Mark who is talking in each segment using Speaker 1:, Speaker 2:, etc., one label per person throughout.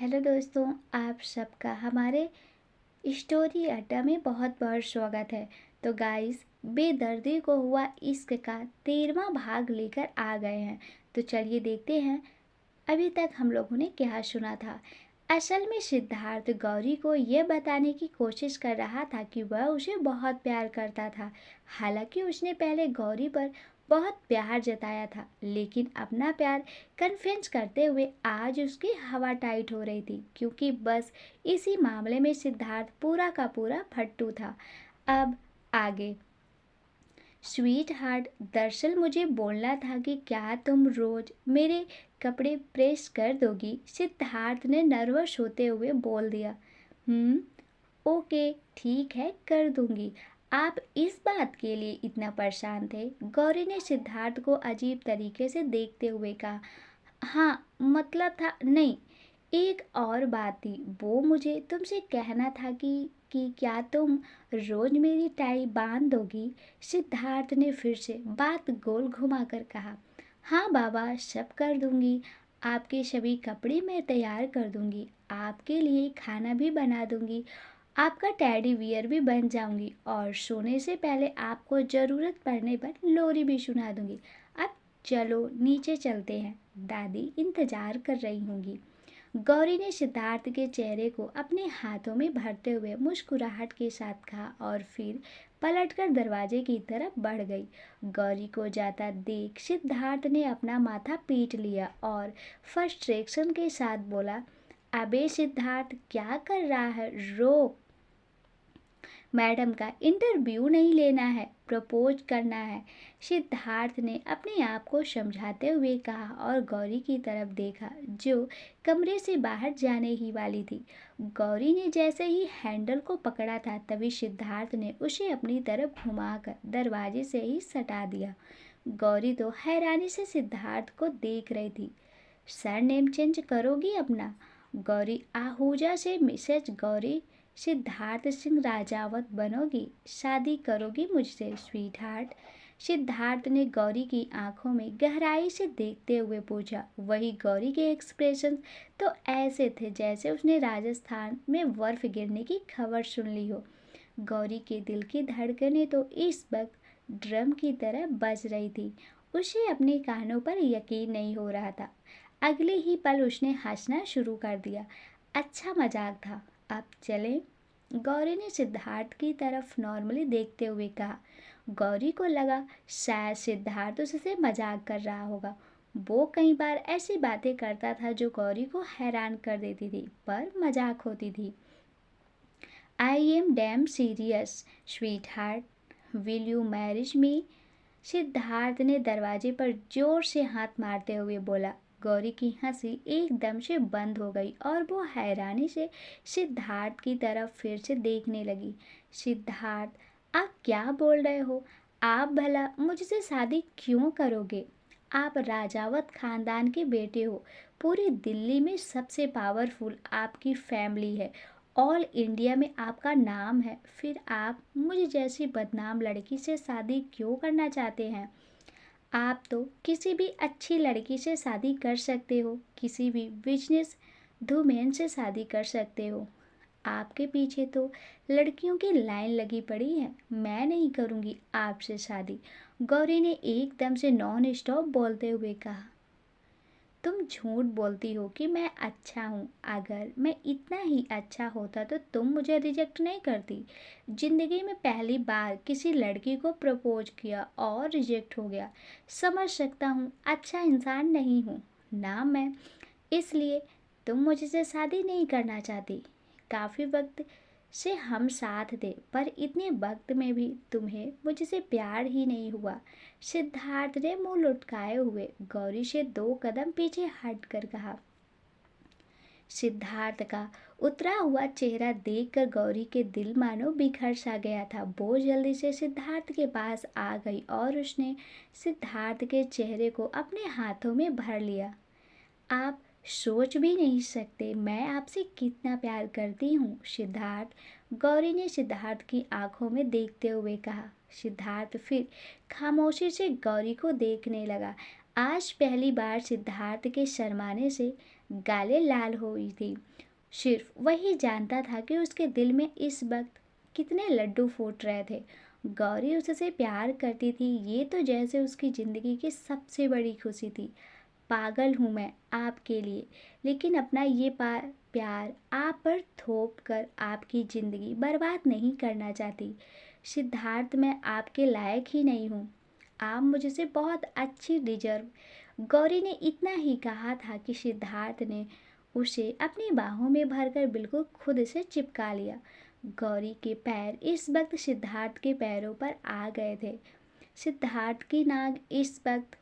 Speaker 1: Hello दोस्तों, आप सबका हमारे स्टोरी अड्डा में बहुत बहुत स्वागत है। तो गाइस, बेदर्दी को हुआ इश्क का 13वां भाग लेकर आ गए हैं। तो चलिए देखते हैं अभी तक हम लोगों ने क्या सुना था। असल में सिद्धार्थ गौरी को यह बताने की कोशिश कर रहा था कि वह उसे बहुत प्यार करता था। हालांकि उसने पहले गौरी पर बहुत प्यार जताया था, लेकिन अपना प्यार कन्फेस करते हुए आज उसकी हवा टाइट हो रही थी, क्योंकि बस इसी मामले में सिद्धार्थ पूरा का पूरा फट्टू था। अब आगे। स्वीट हार्ट, दरअसल मुझे बोलना था कि क्या तुम रोज मेरे कपड़े प्रेस कर दोगी? सिद्धार्थ ने नर्वस होते हुए बोल दिया। ओके, ठीक है, कर दूंगी। आप इस बात के लिए इतना परेशान थे? गौरी ने सिद्धार्थ को अजीब तरीके से देखते हुए कहा। हाँ, मतलब था नहीं, एक और बात थी, वो मुझे तुमसे कहना था कि क्या तुम रोज मेरी टाई बांध दोगी? सिद्धार्थ ने फिर से बात गोल घुमाकर कहा। हाँ बाबा, सब कर दूंगी। आपके सभी कपड़े मैं तैयार कर दूंगी, आपके लिए खाना भी बना दूंगी, आपका टेडी बियर भी बन जाऊंगी, और सोने से पहले आपको ज़रूरत पड़ने पर लोरी भी सुना दूंगी। अब चलो नीचे चलते हैं, दादी इंतजार कर रही होंगी। गौरी ने सिद्धार्थ के चेहरे को अपने हाथों में भरते हुए मुस्कुराहट के साथ कहा और फिर पलटकर दरवाजे की तरफ बढ़ गई। गौरी को जाता देख सिद्धार्थ ने अपना माथा पीट लिया और फ्रस्ट्रेशन के साथ बोला, अबे सिद्धार्थ, क्या कर रहा है? रोक। मैडम का इंटरव्यू नहीं लेना है, प्रपोज करना है। सिद्धार्थ ने अपने आप को समझाते हुए कहा और गौरी की तरफ देखा, जो कमरे से बाहर जाने ही वाली थी। गौरी ने जैसे ही हैंडल को पकड़ा था, तभी सिद्धार्थ ने उसे अपनी तरफ घुमाकर दरवाजे से ही सटा दिया। गौरी तो हैरानी से सिद्धार्थ को देख रही थी। सर नेम चेंज करोगी अपना? गौरी आहूजा से मिसेज गौरी सिद्धार्थ सिंह राजावत बनोगी? शादी करोगी मुझसे स्वीट हार्ट? सिद्धार्थ ने गौरी की आंखों में गहराई से देखते हुए पूछा। वही गौरी के एक्सप्रेशन तो ऐसे थे जैसे उसने राजस्थान में बर्फ गिरने की खबर सुन ली हो। गौरी के दिल की धड़कनें तो इस वक्त ड्रम की तरह बज रही थी। उसे अपने कानों पर यकीन नहीं हो रहा था। अगले ही पल उसने हंसना शुरू कर दिया। अच्छा मजाक था, अब चलें? गौरी ने सिद्धार्थ की तरफ नॉर्मली देखते हुए कहा। गौरी को लगा शायद सिद्धार्थ उससे मजाक कर रहा होगा। वो कई बार ऐसी बातें करता था जो गौरी को हैरान कर देती थी, पर मजाक होती थी। I am damn serious sweetheart, will you marriage me? Siddharth ने दरवाजे पर जोर से हाथ मारते हुए बोला। गौरी की हंसी एकदम से बंद हो गई और वो हैरानी से सिद्धार्थ की तरफ फिर से देखने लगी। सिद्धार्थ, आप क्या बोल रहे हो? आप भला मुझसे शादी क्यों करोगे? आप राजावत खानदान के बेटे हो, पूरी दिल्ली में सबसे पावरफुल आपकी फैमिली है, ऑल इंडिया में आपका नाम है, फिर आप मुझे जैसी बदनाम लड़की से शादी क्यों करना चाहते हैं? आप तो किसी भी अच्छी लड़की से शादी कर सकते हो, किसी भी बिजनेस वुमेन से शादी कर सकते हो। आपके पीछे तो लड़कियों की लाइन लगी पड़ी है। मैं नहीं करूँगी आपसे शादी, गौरी ने एकदम से नॉन स्टॉप बोलते हुए कहा। तुम झूठ बोलती हो कि मैं अच्छा हूँ। अगर मैं इतना ही अच्छा होता तो तुम मुझे रिजेक्ट नहीं करती। ज़िंदगी में पहली बार किसी लड़की को प्रपोज किया और रिजेक्ट हो गया। समझ सकता हूँ अच्छा इंसान नहीं हूँ ना मैं, इसलिए तुम मुझसे शादी नहीं करना चाहती। काफ़ी वक्त से हम साथ थे, पर इतने वक्त में भी तुम्हें मुझसे प्यार ही नहीं हुआ। सिद्धार्थ ने मुंह लुटकाए हुए गौरी से 2 कदम पीछे हटकर कहा। सिद्धार्थ का उतरा हुआ चेहरा देखकर गौरी के दिल मानो बिखर सा गया था। वो जल्दी से सिद्धार्थ के पास आ गई और उसने सिद्धार्थ के चेहरे को अपने हाथों में भर लिया। आप सोच भी नहीं सकते मैं आपसे कितना प्यार करती हूँ सिद्धार्थ, गौरी ने सिद्धार्थ की आंखों में देखते हुए कहा। सिद्धार्थ फिर खामोशी से गौरी को देखने लगा। आज पहली बार सिद्धार्थ के शर्माने से गालें लाल हो हुई थी। सिर्फ वही जानता था कि उसके दिल में इस वक्त कितने लड्डू फूट रहे थे। गौरी उससे प्यार करती थी, ये तो जैसे उसकी ज़िंदगी की सबसे बड़ी खुशी थी। पागल हूँ मैं आपके लिए, लेकिन अपना ये प्यार आप पर थोप कर आपकी ज़िंदगी बर्बाद नहीं करना चाहती। सिद्धार्थ, मैं आपके लायक ही नहीं हूँ। आप मुझसे बहुत अच्छी डिजर्व। गौरी ने इतना ही कहा था कि सिद्धार्थ ने उसे अपनी बाहों में भरकर बिल्कुल खुद से चिपका लिया। गौरी के पैर इस वक्त सिद्धार्थ के पैरों पर आ गए थे। सिद्धार्थ की नाक इस वक्त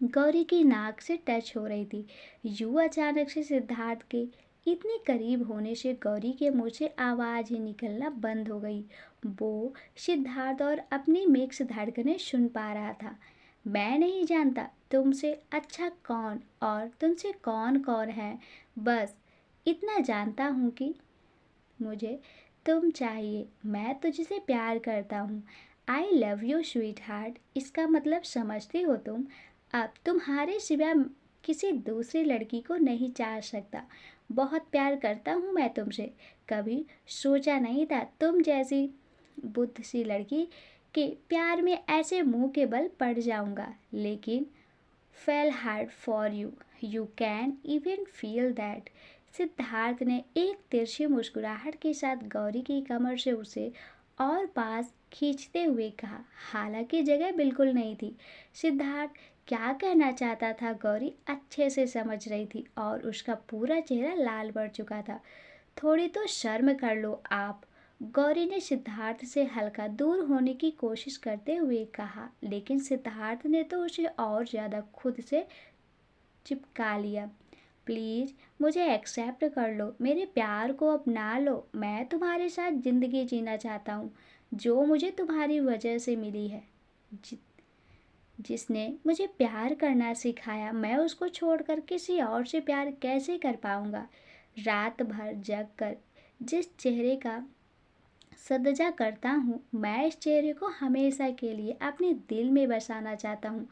Speaker 1: गौरी की नाक से टच हो रही थी। यूं अचानक से सिद्धार्थ के इतने करीब होने से गौरी के मुंह से आवाज़ ही निकलना बंद हो गई। वो सिद्धार्थ और अपनी मिक्स धड़कनें सुन पा रहा था। मैं नहीं जानता तुमसे अच्छा कौन और तुमसे कौन कौन है, बस इतना जानता हूँ कि मुझे तुम चाहिए। मैं तुझसे प्यार करता हूँ। आई लव यू स्वीट हार्ट। इसका मतलब समझती हो तुम? अब तुम्हारे सिवा किसी दूसरी लड़की को नहीं चाह सकता। बहुत प्यार करता हूँ मैं तुमसे। कभी सोचा नहीं था तुम जैसी बुद्ध सी लड़की के प्यार में ऐसे मुंह के बल पड़ जाऊंगा, लेकिन fail hard for you. You can even feel that. Siddharth ने एक तिरछी मुस्कुराहट के साथ गौरी की कमर से उसे और पास खींचते हुए कहा। हालांकि जगह बिल्कुल नहीं थी। सिद्धार्थ क्या कहना चाहता था गौरी अच्छे से समझ रही थी और उसका पूरा चेहरा लाल पड़ चुका था। थोड़ी तो शर्म कर लो आप। गौरी ने सिद्धार्थ से हल्का दूर होने की कोशिश करते हुए कहा, लेकिन सिद्धार्थ ने तो उसे और ज़्यादा खुद से चिपका लिया। प्लीज़ मुझे एक्सेप्ट कर लो, मेरे प्यार को अपना लो। मैं तुम्हारे साथ ज़िंदगी जीना चाहता हूँ, जो मुझे तुम्हारी वजह से मिली है। जिसने मुझे प्यार करना सिखाया, मैं उसको छोड़कर किसी और से प्यार कैसे कर पाऊँगा? रात भर जग कर जिस चेहरे का सदजा करता हूँ, मैं इस चेहरे को हमेशा के लिए अपने दिल में बसाना चाहता हूँ।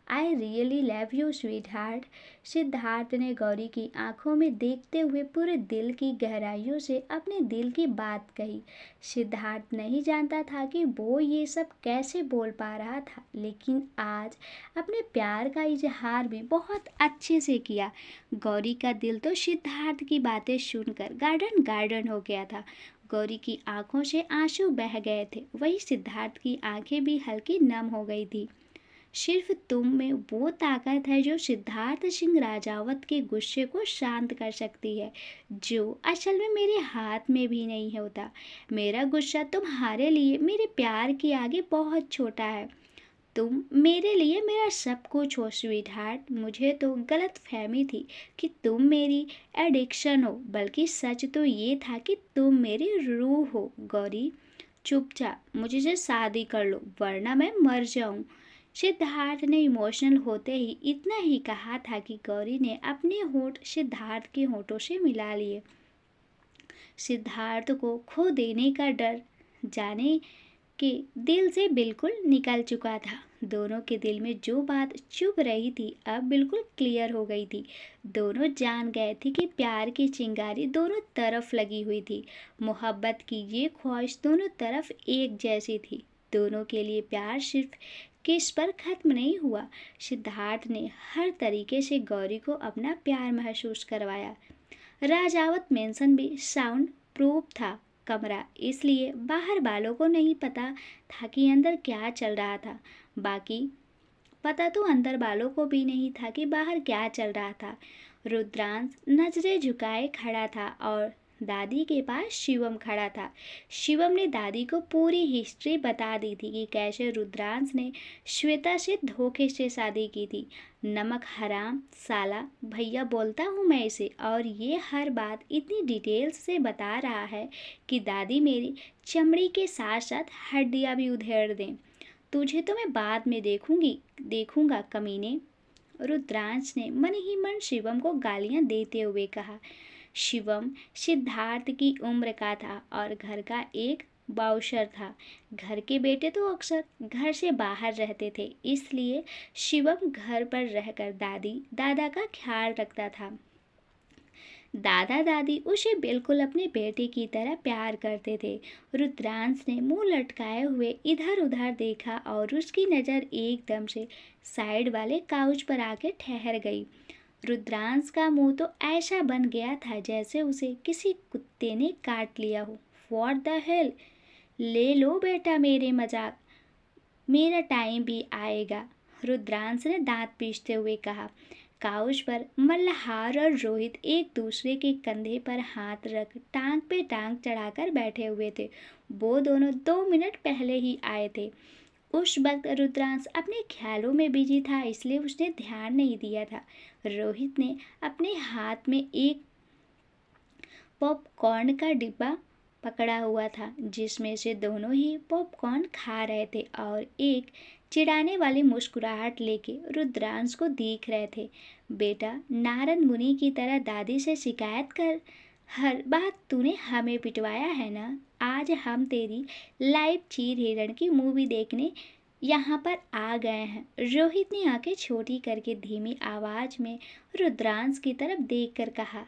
Speaker 1: I really love you sweet heart. Siddharth ने गौरी की आंखों में देखते हुए पूरे दिल की गहराइयों से अपने दिल की बात कही। सिद्धार्थ नहीं जानता था कि वो ये सब कैसे बोल पा रहा था, लेकिन आज अपने प्यार का इजहार भी बहुत अच्छे से किया। गौरी का दिल तो सिद्धार्थ की बातें सुनकर गार्डन गार्डन हो गया था। गौरी की आंखों से आंसू बह गए थे, वही सिद्धार्थ की आंखें भी हल्की नम हो गई थी। सिर्फ तुम में वो ताकत है जो सिद्धार्थ सिंह राजावत के गुस्से को शांत कर सकती है, जो असल में मेरे हाथ में भी नहीं होता। मेरा गुस्सा तुम्हारे लिए मेरे प्यार के आगे बहुत छोटा है। तुम मेरे लिए मेरा सब कुछ हो स्वीट हार्ट। मुझे तो गलत फहमी थी कि तुम मेरी एडिक्शन हो, बल्कि सच तो ये था कि तुम मेरी रूह हो। गौरी, चुपचाप मुझसे शादी कर लो, वरना मैं मर जाऊं। सिद्धार्थ ने इमोशनल होते ही इतना ही कहा था कि गौरी ने अपने होंठ सिद्धार्थ के होंठों से मिला लिए। सिद्धार्थ को खो देने का डर जाने के दिल से बिल्कुल निकल चुका था। दोनों के दिल में जो बात चुभ रही थी अब बिल्कुल क्लियर हो गई थी। दोनों जान गए थे कि प्यार की चिंगारी दोनों तरफ लगी हुई थी। मोहब्बत की ये ख्वाहिश दोनों तरफ एक जैसी थी। दोनों के लिए प्यार सिर्फ किस पर खत्म नहीं हुआ। सिद्धार्थ ने हर तरीके से गौरी को अपना प्यार महसूस करवाया। राजावत मेंशन भी साउंड प्रूफ था कमरा, इसलिए बाहर वालों को नहीं पता था कि अंदर क्या चल रहा था। बाकी पता तो अंदर वालों को भी नहीं था कि बाहर क्या चल रहा था। रुद्रांश नजरें झुकाए खड़ा था और दादी के पास शिवम खड़ा था। शिवम ने दादी को पूरी हिस्ट्री बता दी थी कि कैसे रुद्रांश ने श्वेता से धोखे से शादी की थी। नमक हराम साला भैया बोलता हूँ मैं इसे, और ये हर बात इतनी डिटेल्स से बता रहा है कि दादी मेरी चमड़ी के साथ साथ हड्डियाँ भी उधेड़ दें। तुझे तो मैं बाद में देखूंगा कमीने। रुद्रांश ने मन ही मन शिवम को गालियां देते हुए कहा। शिवम सिद्धार्थ की उम्र का था और घर का एक बाउशर था। घर के बेटे तो अक्सर घर से बाहर रहते थे, इसलिए शिवम घर पर रहकर दादी दादा का ख्याल रखता था। दादा दादी उसे बिल्कुल अपने बेटे की तरह प्यार करते थे। रुद्रांश ने मुंह लटकाए हुए इधर उधर देखा और उसकी नज़र एकदम से साइड वाले काउच पर आके ठहर गई। रुद्रांश का मुंह तो ऐसा बन गया था जैसे उसे किसी कुत्ते ने काट लिया हो। What the hell. ले लो बेटा मेरे मजाक, मेरा टाइम भी आएगा, रुद्रांश ने दांत पीसते हुए कहा। काउच पर मल्हार और रोहित एक दूसरे के कंधे पर हाथ रख टांग पे टांग चढ़ाकर बैठे हुए थे। वो दोनों 2 मिनट पहले ही आए थे। उस वक्त रुद्रांश अपने ख्यालों में बिजी था, इसलिए उसने ध्यान नहीं दिया था। रोहित ने अपने हाथ में एक पॉपकॉर्न का डिब्बा पकड़ा हुआ था, जिसमें से दोनों ही पॉपकॉर्न खा रहे थे और एक चिढ़ाने वाली मुस्कुराहट लेके रुद्रांश को देख रहे थे। बेटा, नारद मुनि की तरह दादी से शिकायत कर हर बात तूने हमें पिटवाया है ना। आज हम तेरी लाइव चीर हिरण की मूवी देखने यहाँ पर आ गए हैं। रोहित ने आंखें छोटी करके धीमी आवाज में रुद्रांश की तरफ देखकर कहा।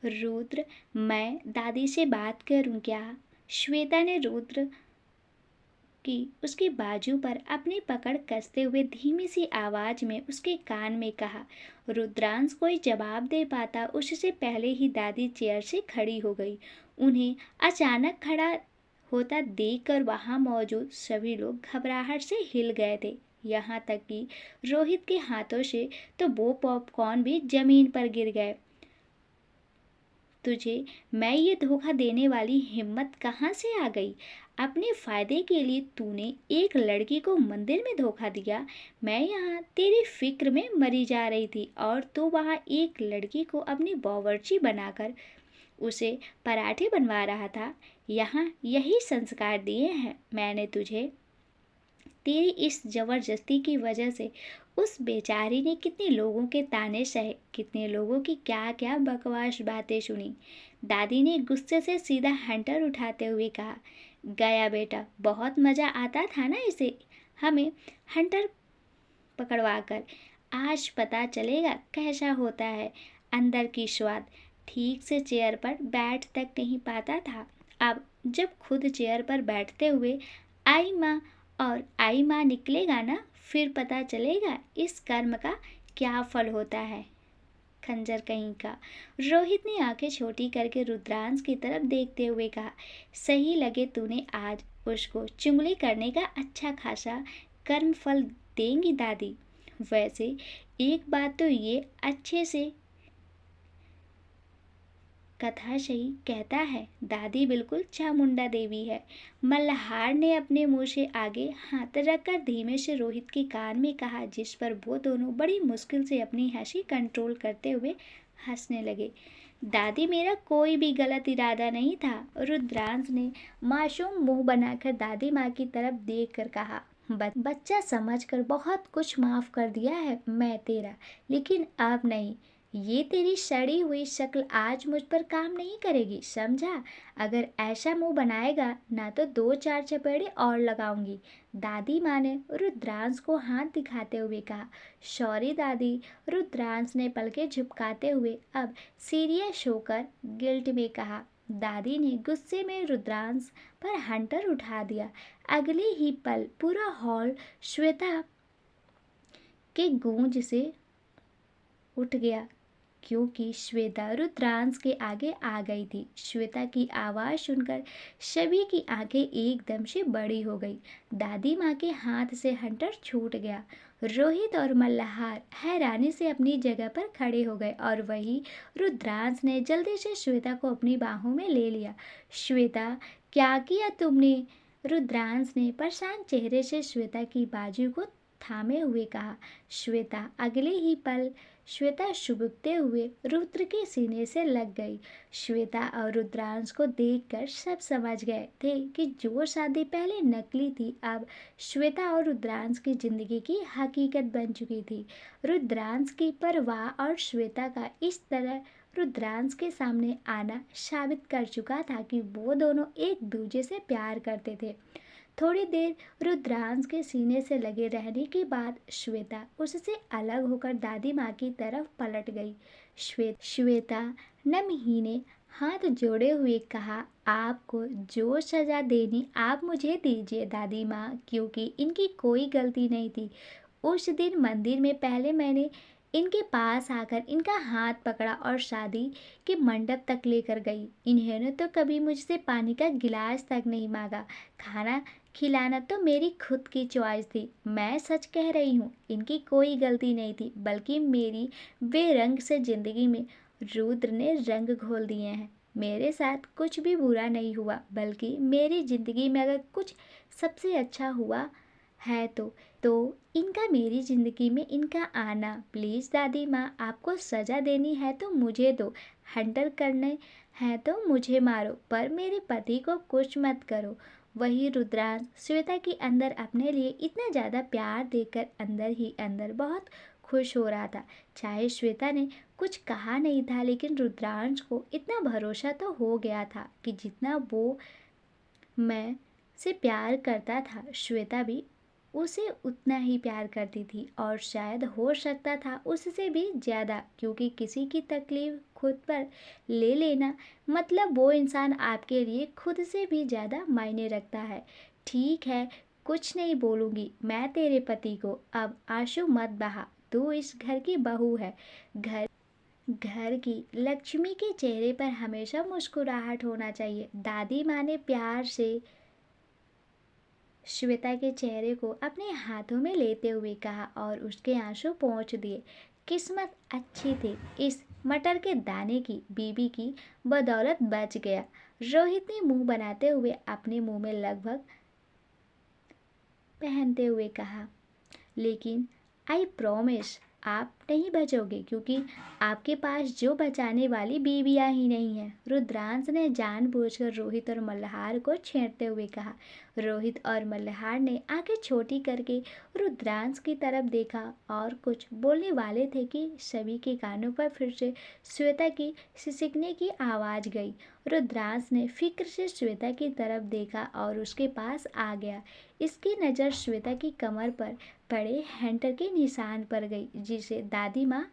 Speaker 1: रुद्र, मैं दादी से बात करूं क्या? श्वेता ने रुद्र की उसके बाजू पर अपनी पकड़ कसते हुए धीमी सी आवाज में उसके कान में कहा। रुद्रांश कोई जवाब दे पाता उससे पहले ही दादी चेयर से खड़ी हो गई। उन्हें अचानक खड़ा होता देखकर वहां मौजूद सभी लोग घबराहट से हिल गए थे, यहाँ तक कि रोहित के हाथों से तो वो पॉपकॉर्न भी जमीन पर गिर गए। तुझे मैं ये धोखा देने वाली हिम्मत कहाँ से आ गई? अपने फायदे के लिए तूने एक लड़की को मंदिर में धोखा दिया। मैं यहाँ तेरी फिक्र में मरी जा रही थी और तू वहाँ एक लड़की को अपनी बावर्ची बनाकर उसे पराठे बनवा रहा था। यहाँ यही संस्कार दिए हैं मैंने तुझे। तेरी इस जबरदस्ती की वजह से उस बेचारी ने कितने लोगों के ताने सहे, कितने लोगों की क्या क्या बकवास बातें सुनी। दादी ने गुस्से से सीधा हंटर उठाते हुए कहा। गया बेटा, बहुत मज़ा आता था ना इसे हमें हंटर पकड़वा कर। आज पता चलेगा कैसा होता है अंदर की स्वाद। ठीक से चेयर पर बैठ तक नहीं पाता था, अब जब खुद चेयर पर बैठते हुए आई माँ और आई माँ निकलेगा ना, फिर पता चलेगा इस कर्म का क्या फल होता है। खंजर कहीं का। रोहित ने आंखें छोटी करके रुद्रांश की तरफ देखते हुए कहा। सही लगे तूने आज उसको चुगली करने का अच्छा खासा कर्म फल देंगी दादी। वैसे एक बात तो ये अच्छे से कथा सही कहता है, दादी बिल्कुल चामुंडा देवी है। मल्हार ने अपने मुंह से आगे हाथ रखकर धीमे से रोहित के कान में कहा, जिस पर वो दोनों बड़ी मुश्किल से अपनी हंसी कंट्रोल करते हुए हंसने लगे। दादी, मेरा कोई भी गलत इरादा नहीं था, रुद्रांश ने मासूम मुंह बनाकर दादी माँ की तरफ देखकर कहा। बच्चा समझकर बहुत कुछ माफ़ कर दिया है मैं तेरा, लेकिन अब नहीं। ये तेरी सड़ी हुई शक्ल आज मुझ पर काम नहीं करेगी, समझा? अगर ऐसा मुंह बनाएगा ना तो 2-4 चपेड़े और लगाऊंगी। दादी माँ ने रुद्रांश को हाथ दिखाते हुए कहा। सॉरी दादी, रुद्रांश ने पलकें झुपकाते हुए अब सीरियस होकर गिल्ट में कहा। दादी ने गुस्से में रुद्रांश पर हंटर उठा दिया। अगले ही पल पूरा हॉल श्वेता के गूंज से उठ गया, क्योंकि श्वेता रुद्रांश के आगे आ गई थी। श्वेता की आवाज़ सुनकर सभी की आंखें एकदम से बड़ी हो गई। दादी माँ के हाथ से हंटर छूट गया। रोहित और मल्हार हैरानी से अपनी जगह पर खड़े हो गए और वही रुद्रांश ने जल्दी से श्वेता को अपनी बाहों में ले लिया। श्वेता, क्या किया तुमने? रुद्रांश ने परेशान चेहरे से श्वेता की बाजू को थामे हुए कहा। श्वेता अगले ही पल श्वेता सुबकते हुए रुद्र के सीने से लग गई। श्वेता और रुद्रांश को देखकर सब समझ गए थे कि जो शादी पहले नकली थी, अब श्वेता और रुद्रांश की जिंदगी की हकीकत बन चुकी थी। रुद्रांश की परवाह और श्वेता का इस तरह रुद्रांश के सामने आना साबित कर चुका था कि वो दोनों एक दूसरे से प्यार करते थे। थोड़ी देर रुद्रांश के सीने से लगे रहने के बाद श्वेता उससे अलग होकर दादी माँ की तरफ पलट गई। श्वेता ने महीने हाथ जोड़े हुए कहा, आपको जो सजा देनी आप मुझे दीजिए दादी माँ, क्योंकि इनकी कोई गलती नहीं थी। उस दिन मंदिर में पहले मैंने इनके पास आकर इनका हाथ पकड़ा और शादी के मंडप तक लेकर गई। इन्होंने तो कभी मुझसे पानी का गिलास तक नहीं मांगा। खाना खिलाना तो मेरी खुद की चॉइस थी। मैं सच कह रही हूँ, इनकी कोई गलती नहीं थी, बल्कि मेरी बेरंग से जिंदगी में रुद्र ने रंग घोल दिए हैं। मेरे साथ कुछ भी बुरा नहीं हुआ, बल्कि मेरी जिंदगी में अगर कुछ सबसे अच्छा हुआ है तो इनका मेरी ज़िंदगी में इनका आना। प्लीज़ दादी माँ, आपको सज़ा देनी है तो मुझे दो, हंटर करने हैं तो मुझे मारो, पर मेरे पति को कुछ मत करो। वही रुद्रांश श्वेता के अंदर अपने लिए इतना ज़्यादा प्यार देकर अंदर ही अंदर बहुत खुश हो रहा था। चाहे श्वेता ने कुछ कहा नहीं था, लेकिन रुद्रांश को इतना भरोसा तो हो गया था कि जितना वो मैं से प्यार करता था, श्वेता भी उसे उतना ही प्यार करती थी, और शायद हो सकता था उससे भी ज़्यादा, क्योंकि किसी की तकलीफ खुद पर ले लेना मतलब वो इंसान आपके लिए खुद से भी ज़्यादा मायने रखता है। ठीक है, कुछ नहीं बोलूँगी मैं तेरे पति को। अब आंसू मत बहा, तू इस घर की बहू है। घर घर की लक्ष्मी के चेहरे पर हमेशा मुस्कुराहट होना चाहिए। दादी माँ ने प्यार से श्वेता के चेहरे को अपने हाथों में लेते हुए कहा और उसके आंसू पोंछ दिए। किस्मत अच्छी थी, इस मटर के दाने की बीबी की बदौलत बच गया। रोहित ने मुंह बनाते हुए अपने मुंह में लगभग पहनते हुए कहा, लेकिन आई प्रॉमिस आप नहीं बचोगे, क्योंकि आपके पास जो बचाने वाली बीवियां ही नहीं है। रुद्रांश ने जानबूझकर रोहित और मल्हार को छेड़ते हुए कहा। रोहित और मल्हार ने आंखें छोटी करके रुद्रांश की तरफ देखा और कुछ बोलने वाले थे कि सभी के कानों पर फिर से श्वेता की सिसकने की आवाज़ गई। रुद्रांश ने फिक्र से श्वेता की तरफ देखा और उसके पास आ गया। इसकी नज़र श्वेता की कमर पर पड़े हैंटर के निशान पर गई, जिसे दादी माँ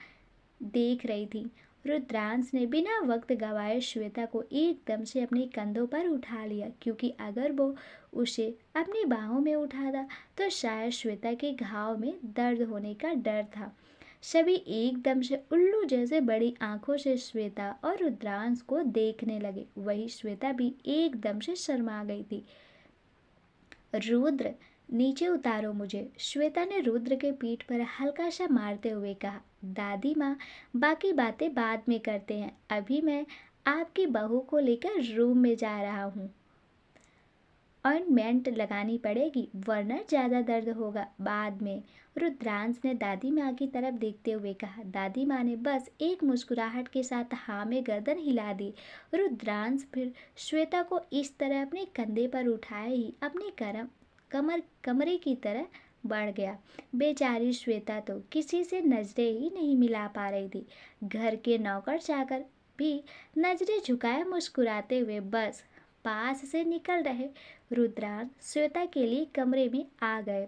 Speaker 1: देख रही थी। रुद्रांश ने बिना वक्त गवाए श्वेता को एकदम से अपने कंधों पर उठा लिया, क्योंकि अगर वो उसे अपनी बाहों में उठाता तो शायद श्वेता के घाव में दर्द होने का डर था। सभी एकदम से उल्लू जैसे बड़ी आंखों से श्वेता और रुद्रांश को देखने लगे। वही श्वेता भी एकदम से शर्मा गई थी। रुद्र, नीचे उतारो मुझे, श्वेता ने रुद्र के पीठ पर हल्का सा मारते हुए कहा। दादी माँ, बाकी बातें बाद में करते हैं, अभी मैं आपकी बहू को लेकर रूम में जा रहा हूँ। ऑइंटमेंट लगानी पड़ेगी, वरना ज़्यादा दर्द होगा बाद में, रुद्रांश ने दादी माँ की तरफ देखते हुए कहा। दादी माँ ने बस एक मुस्कुराहट के साथ हाँ में गर्दन हिला दी। रुद्रांश फिर श्वेता को इस तरह अपने कंधे पर उठाए ही अपने कमरे की तरह बढ़ गया। बेचारी श्वेता तो किसी से नजरें ही नहीं मिला पा रही थी। घर के नौकर चाकर भी नजरें झुकाए मुस्कुराते हुए बस पास से निकल रहे। रुद्रांश श्वेता के लिए कमरे में आ गए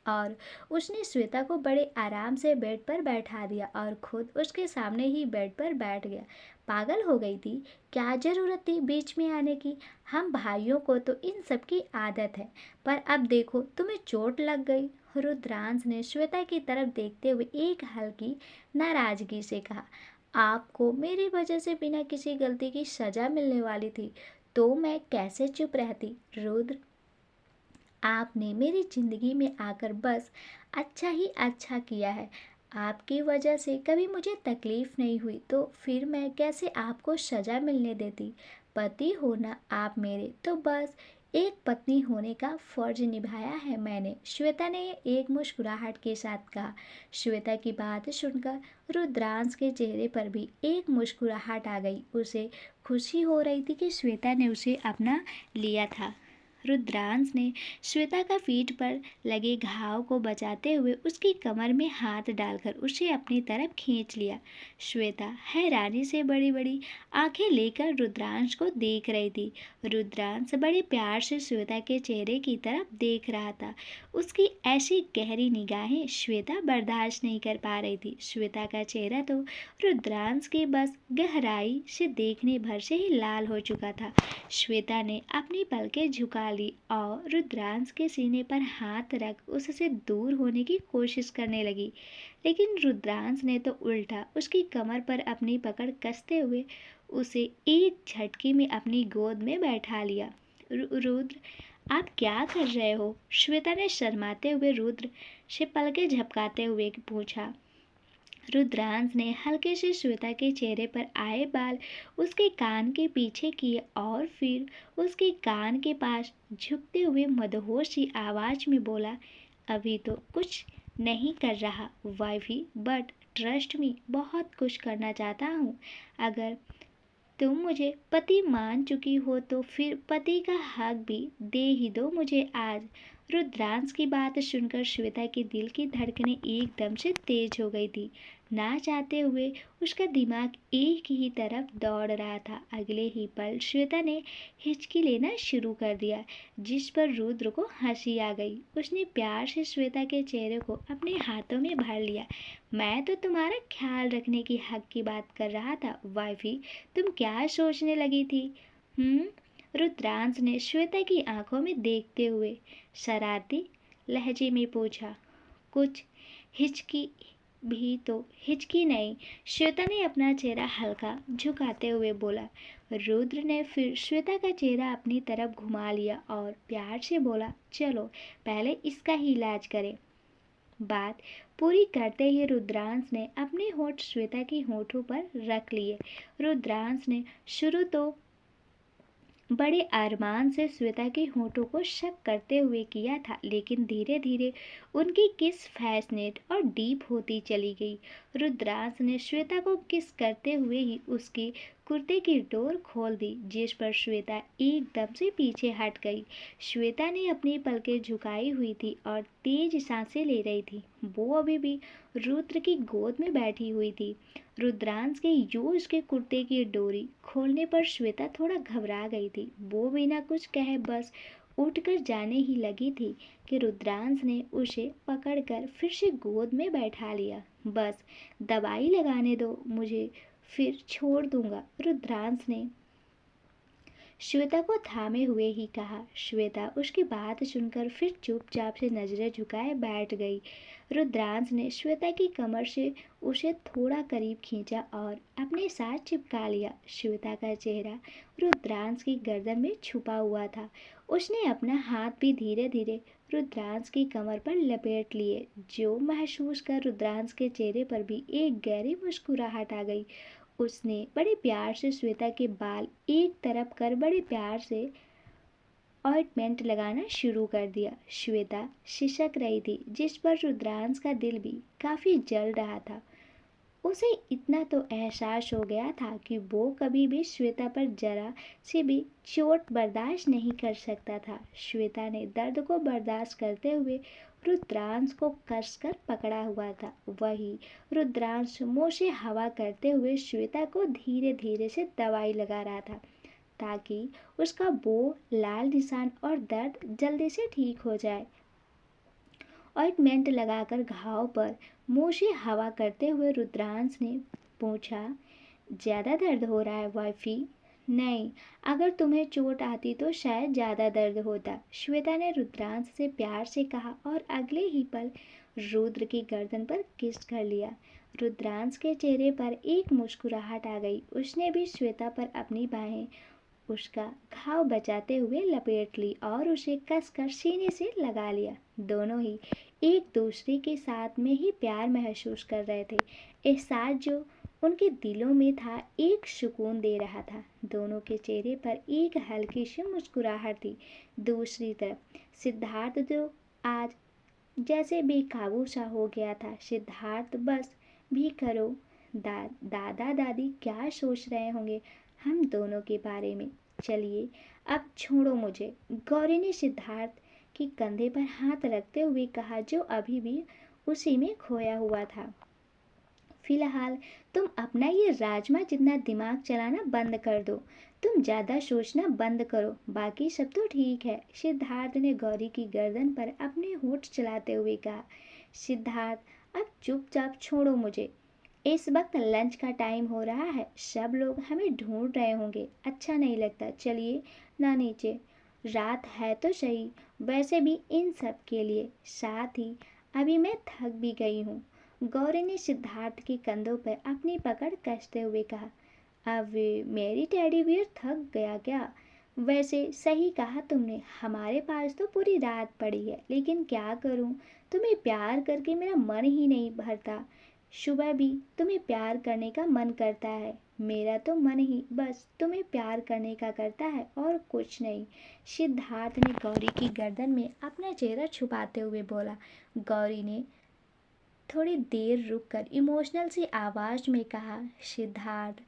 Speaker 1: और उसने श्वेता को बड़े आराम से बेड पर बैठा दिया और खुद उसके सामने ही बेड पर बैठ गया। पागल हो गई थी, क्या ज़रूरत थी बीच में आने की? हम भाइयों को तो इन सब की आदत है, पर अब देखो तुम्हें चोट लग गई। रुद्रांश ने श्वेता की तरफ देखते हुए एक हल्की नाराजगी से कहा। आपको मेरी वजह से बिना किसी गलती की सज़ा मिलने वाली थी तो मैं कैसे चुप रहती। रुद्र, आपने मेरी ज़िंदगी में आकर बस अच्छा ही अच्छा किया है। आपकी वजह से कभी मुझे तकलीफ़ नहीं हुई तो फिर मैं कैसे आपको सज़ा मिलने देती। पति होना आप मेरे, तो बस एक पत्नी होने का फ़र्ज निभाया है मैंने, श्वेता ने एक मुस्कुराहट के साथ कहा। श्वेता की बात सुनकर रुद्रांश के चेहरे पर भी एक मुस्कुराहट आ गई। उसे खुशी हो रही थी कि श्वेता ने उसे अपना लिया था। रुद्रांश ने श्वेता का पीठ पर लगे घाव को बचाते हुए उसकी कमर में हाथ डालकर उसे अपनी तरफ खींच लिया। श्वेता हैरानी से बड़ी बड़ी आंखें लेकर रुद्रांश को देख रही थी। रुद्रांश बड़े प्यार से श्वेता के चेहरे की तरफ देख रहा था। उसकी ऐसी गहरी निगाहें श्वेता बर्दाश्त नहीं कर पा रही थी। श्वेता का चेहरा तो रुद्रांश की बस गहराई से देखने भर से ही लाल हो चुका था। श्वेता ने अपनी पलकें झुका ली और रुद्रांश के सीने पर हाथ रख उससे दूर होने की कोशिश करने लगी, लेकिन रुद्रांश ने तो उल्टा उसकी कमर पर अपनी पकड़ कसते हुए उसे एक झटके में अपनी गोद में बैठा लिया। रुद्र, आप क्या कर रहे हो? श्वेता ने शर्माते हुए रुद्र से पलकें झपकाते हुए पूछा। रुद्रांश ने हल्के से श्वेता के चेहरे पर आए बाल उसके कान के पीछे किए और फिर उसके कान के पास झुकते हुए मदहोश सी आवाज में बोला, अभी तो कुछ नहीं कर रहा वाइफी, बट ट्रस्ट मी, बहुत कुछ करना चाहता हूँ। अगर तुम मुझे पति मान चुकी हो तो फिर पति का हक भी दे ही दो मुझे आज। रुद्रांश की बात सुनकर श्वेता के दिल की धड़कनें एकदम से तेज हो गई थी। ना चाहते हुए उसका दिमाग एक ही तरफ दौड़ रहा था। अगले ही पल श्वेता ने हिचकी लेना शुरू कर दिया, जिस पर रुद्र को हंसी आ गई। उसने प्यार से श्वेता के चेहरे को अपने हाथों में भर लिया। मैं तो तुम्हारा ख्याल रखने की हक की बात कर रहा था वाइफी, तुम क्या सोचने लगी थी? रुद्रांश ने श्वेता की आंखों में देखते हुए शरारती लहजे में पूछा। कुछ हिचकी भी तो? हिचकी नहीं, श्वेता ने अपना चेहरा हल्का झुकाते हुए बोला। रुद्र ने फिर श्वेता का चेहरा अपनी तरफ घुमा लिया और प्यार से बोला, चलो पहले इसका ही इलाज करें। बात पूरी करते ही रुद्रांश ने अपने होंठ श्वेता के होंठों पर रख लिए। रुद्रांश ने शुरू तो बड़े अरमान से श्वेता के होंठों को शक करते हुए किया था, लेकिन धीरे धीरे उनकी किस फैसनेट और डीप होती चली गई। रुद्रांश ने श्वेता को किस करते हुए ही उसकी कुर्ते की डोर खोल दी, जिस पर श्वेता एकदम से पीछे हट गई। श्वेता ने अपनी पलकें झुकाई हुई थी और तेज सांसें ले रही थी। वो अभी भी रुद्र की गोद में बैठी हुई थी। रुद्रांश के यूं उसके कुर्ते की डोरी खोलने पर श्वेता थोड़ा घबरा गई थी। वो बिना कुछ कहे बस उठकर जाने ही लगी थी कि रुद्रांश ने उसे पकड़कर फिर से गोद में बैठा लिया। बस दवाई लगाने दो मुझे, फिर छोड़ दूंगा, रुद्रांश ने श्वेता को थामे हुए ही कहा। श्वेता उसकी बात सुनकर फिर चुपचाप से नजरें झुकाए बैठ गई। रुद्रांश ने श्वेता की कमर से उसे थोड़ा करीब खींचा और अपने साथ चिपका लिया। श्वेता का चेहरा रुद्रांश की गर्दन में छुपा हुआ था। उसने अपना हाथ भी धीरे धीरे रुद्रांश की कमर पर लपेट लिए, जो महसूस कर रुद्रांश के चेहरे पर भी एक गहरी मुस्कुराहट आ गई। उसने बड़े प्यार से श्वेता के बाल एक तरफ कर बड़े प्यार से ऑइंटमेंट लगाना शुरू कर दिया। श्वेता सिसक रही थी, जिस पर रुद्रांश का दिल भी काफ़ी जल रहा था। उसे इतना तो एहसास हो गया था कि वो कभी भी श्वेता पर जरा से भी चोट बर्दाश्त नहीं कर सकता था। श्वेता ने दर्द को बर्दाश्त करते हुए रुद्रांश को कसकर पकड़ा हुआ था। वही रुद्रांश मुंह से हवा करते हुए श्वेता को धीरे धीरे से दवाई लगा रहा था, ताकि उसका वो लाल निशान और दर्द जल्दी से ठीक हो जाए। ऑइंटमेंट लगाकर घाव पर मुंह से हवा करते हुए रुद्रांश ने पूछा, ज़्यादा दर्द हो रहा है वाइफी? नहीं, अगर तुम्हें चोट आती तो शायद ज़्यादा दर्द होता, श्वेता ने रुद्रांश से प्यार से कहा और अगले ही पल रुद्र की गर्दन पर किस कर लिया। रुद्रांश के चेहरे पर एक मुस्कुराहट आ गई। उसने भी श्वेता पर अपनी बाहें उसका घाव बचाते हुए लपेट ली और उसे कसकर सीने से लगा लिया। दोनों ही एक दूसरे के साथ में ही प्यार महसूस कर रहे थे। एहसास जो उनके दिलों में था एक सुकून दे रहा था। दोनों के चेहरे पर एक हल्की सी मुस्कुराहट थी। दूसरी तरफ सिद्धार्थ जो आज जैसे बेकाबू सा हो गया था। सिद्धार्थ बस भी करो, दादा दादी क्या सोच रहे होंगे हम दोनों के बारे में? चलिए अब छोड़ो मुझे, गौरी ने सिद्धार्थ के कंधे पर हाथ रखते हुए कहा, जो अभी भी उसी में खोया हुआ था। फिलहाल तुम अपना ये राजमा जितना दिमाग चलाना बंद कर दो। तुम ज़्यादा सोचना बंद करो, बाकी सब तो ठीक है। सिद्धार्थ ने गौरी की गर्दन पर अपने होंठ चलाते हुए कहा। सिद्धार्थ अब चुपचाप छोड़ो मुझे, इस वक्त लंच का टाइम हो रहा है, सब लोग हमें ढूंढ रहे होंगे, अच्छा नहीं लगता, चलिए ना नीचे। रात है तो सही, वैसे भी इन सब के लिए, साथ ही अभी मैं थक भी गई हूँ। गौरी ने सिद्धार्थ के कंधों पर अपनी पकड़ कसते हुए कहा। अब मेरी टेडी बियर थक गया क्या? वैसे सही कहा तुमने, हमारे पास तो पूरी रात पड़ी है, लेकिन क्या करूं, तुम्हें प्यार करके मेरा मन ही नहीं भरता। सुबह भी तुम्हें प्यार करने का मन करता है, मेरा तो मन ही बस तुम्हें प्यार करने का करता है और कुछ नहीं। सिद्धार्थ ने गौरी की गर्दन में अपना चेहरा छुपाते हुए बोला। गौरी ने थोड़ी देर रुककर इमोशनल सी आवाज में कहा। सिद्धार्थ,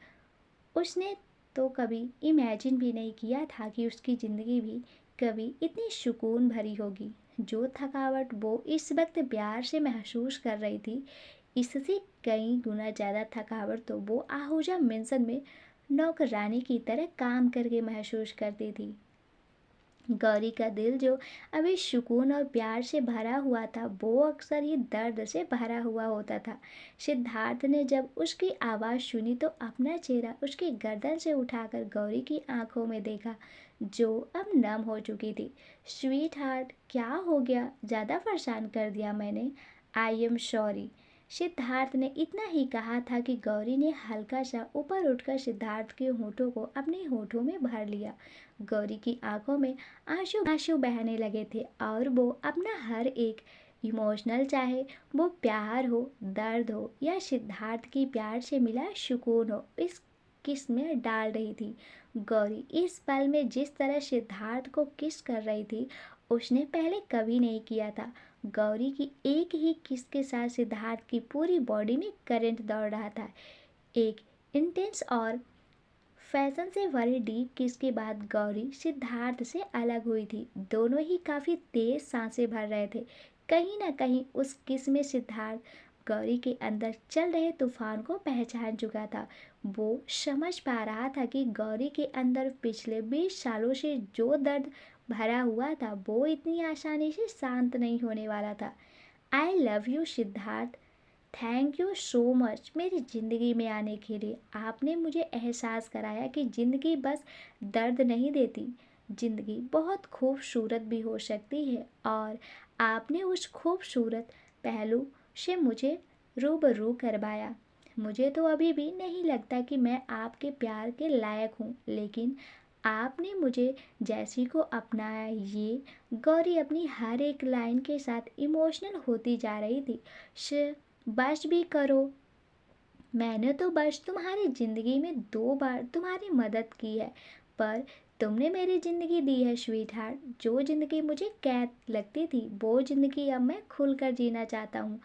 Speaker 1: उसने तो कभी इमेजिन भी नहीं किया था कि उसकी ज़िंदगी भी कभी इतनी सुकून भरी होगी। जो थकावट वो इस वक्त प्यार से महसूस कर रही थी, इससे कई गुना ज़्यादा थकावट तो वो आहूजा मेंशन में नौकरानी की तरह काम करके महसूस करती थी। गौरी का दिल जो अभी सुकून और प्यार से भरा हुआ था, वो अक्सर ही दर्द से भरा हुआ होता था। सिद्धार्थ ने जब उसकी आवाज़ सुनी तो अपना चेहरा उसकी गर्दन से उठाकर गौरी की आंखों में देखा, जो अब नम हो चुकी थी। स्वीट हार्ट, क्या हो गया, ज़्यादा परेशान कर दिया मैंने? I am sorry. सिद्धार्थ ने इतना ही कहा था कि गौरी ने हल्का सा ऊपर उठकर सिद्धार्थ के होठों को अपने होठों में भर लिया। गौरी की आंखों में आंसू आंसू बहने लगे थे और वो अपना हर एक इमोशनल, चाहे वो प्यार हो, दर्द हो या सिद्धार्थ की प्यार से मिला सुकून हो, इस किस में डाल रही थी। गौरी इस पल में जिस तरह सिद्धार्थ को किस कर रही थी, उसने पहले कभी नहीं किया था। गौरी की एक ही किस के साथ सिद्धार्थ की पूरी बॉडी में करंट दौड़ रहा था। एक इंटेंस और फैशन से भरी डीप किस के बाद गौरी सिद्धार्थ से अलग हुई थी। दोनों ही काफ़ी तेज सांसें भर रहे थे। कहीं ना कहीं उस किस में सिद्धार्थ गौरी के अंदर चल रहे तूफान को पहचान चुका था। वो समझ पा रहा था कि गौरी के अंदर पिछले 20 सालों से जो दर्द भरा हुआ था, वो इतनी आसानी से शांत नहीं होने वाला था। आई love you Siddharth, thank you so much मेरी ज़िंदगी में आने के लिए। आपने मुझे एहसास कराया कि ज़िंदगी बस दर्द नहीं देती, ज़िंदगी बहुत खूबसूरत भी हो सकती है, और आपने उस खूबसूरत पहलू से मुझे रूबरू करवाया। मुझे तो अभी भी नहीं लगता कि मैं आपके प्यार के लायक हूँ, लेकिन आपने मुझे जैसी को अपनाया। ये गौरी अपनी हर एक लाइन के साथ इमोशनल होती जा रही थी। बस भी करो, मैंने तो बस तुम्हारी ज़िंदगी में 2 बार तुम्हारी मदद की है, पर तुमने मेरी ज़िंदगी दी है स्वीट हार्ट। जो ज़िंदगी मुझे कैद लगती थी, वो ज़िंदगी अब मैं खुलकर जीना चाहता हूँ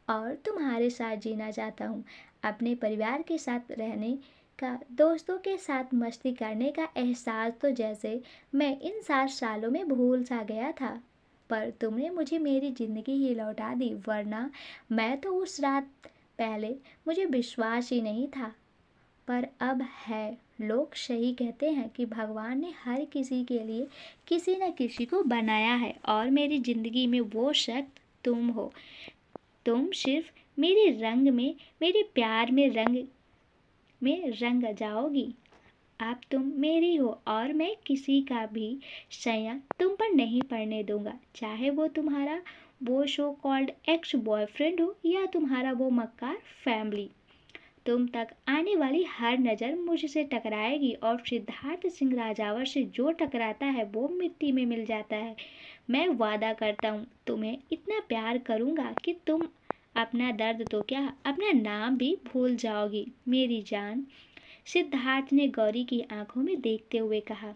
Speaker 1: और तुम्हारे साथ जीना चाहता हूँ। अपने परिवार के साथ रहने का, दोस्तों के साथ मस्ती करने का एहसास तो जैसे मैं इन 7 सालों में भूल सा गया था, पर तुमने मुझे मेरी ज़िंदगी ही लौटा दी, वरना मैं तो उस रात पहले मुझे विश्वास ही नहीं था, पर अब है। लोग सही कहते हैं कि भगवान ने हर किसी के लिए किसी न किसी को बनाया है, और मेरी ज़िंदगी में वो शख्स तुम हो। तुम सिर्फ मेरे रंग में, मेरे प्यार में रंग जाओगी। अब तुम मेरी हो और मैं किसी का भी सया तुम पर नहीं पड़ने दूंगा, चाहे वो तुम्हारा वो शो कॉल्ड एक्स बॉयफ्रेंड हो या तुम्हारा वो मक्कार फैमिली। तुम तक आने वाली हर नज़र मुझसे टकराएगी, और सिद्धार्थ सिंह राजावर से जो टकराता है वो मिट्टी में मिल जाता है। मैं वादा करता हूँ तुम्हें इतना प्यार करूँगा कि तुम अपना दर्द तो क्या, अपना नाम भी भूल जाओगी मेरी जान। सिद्धार्थ ने गौरी की आंखों में देखते हुए कहा।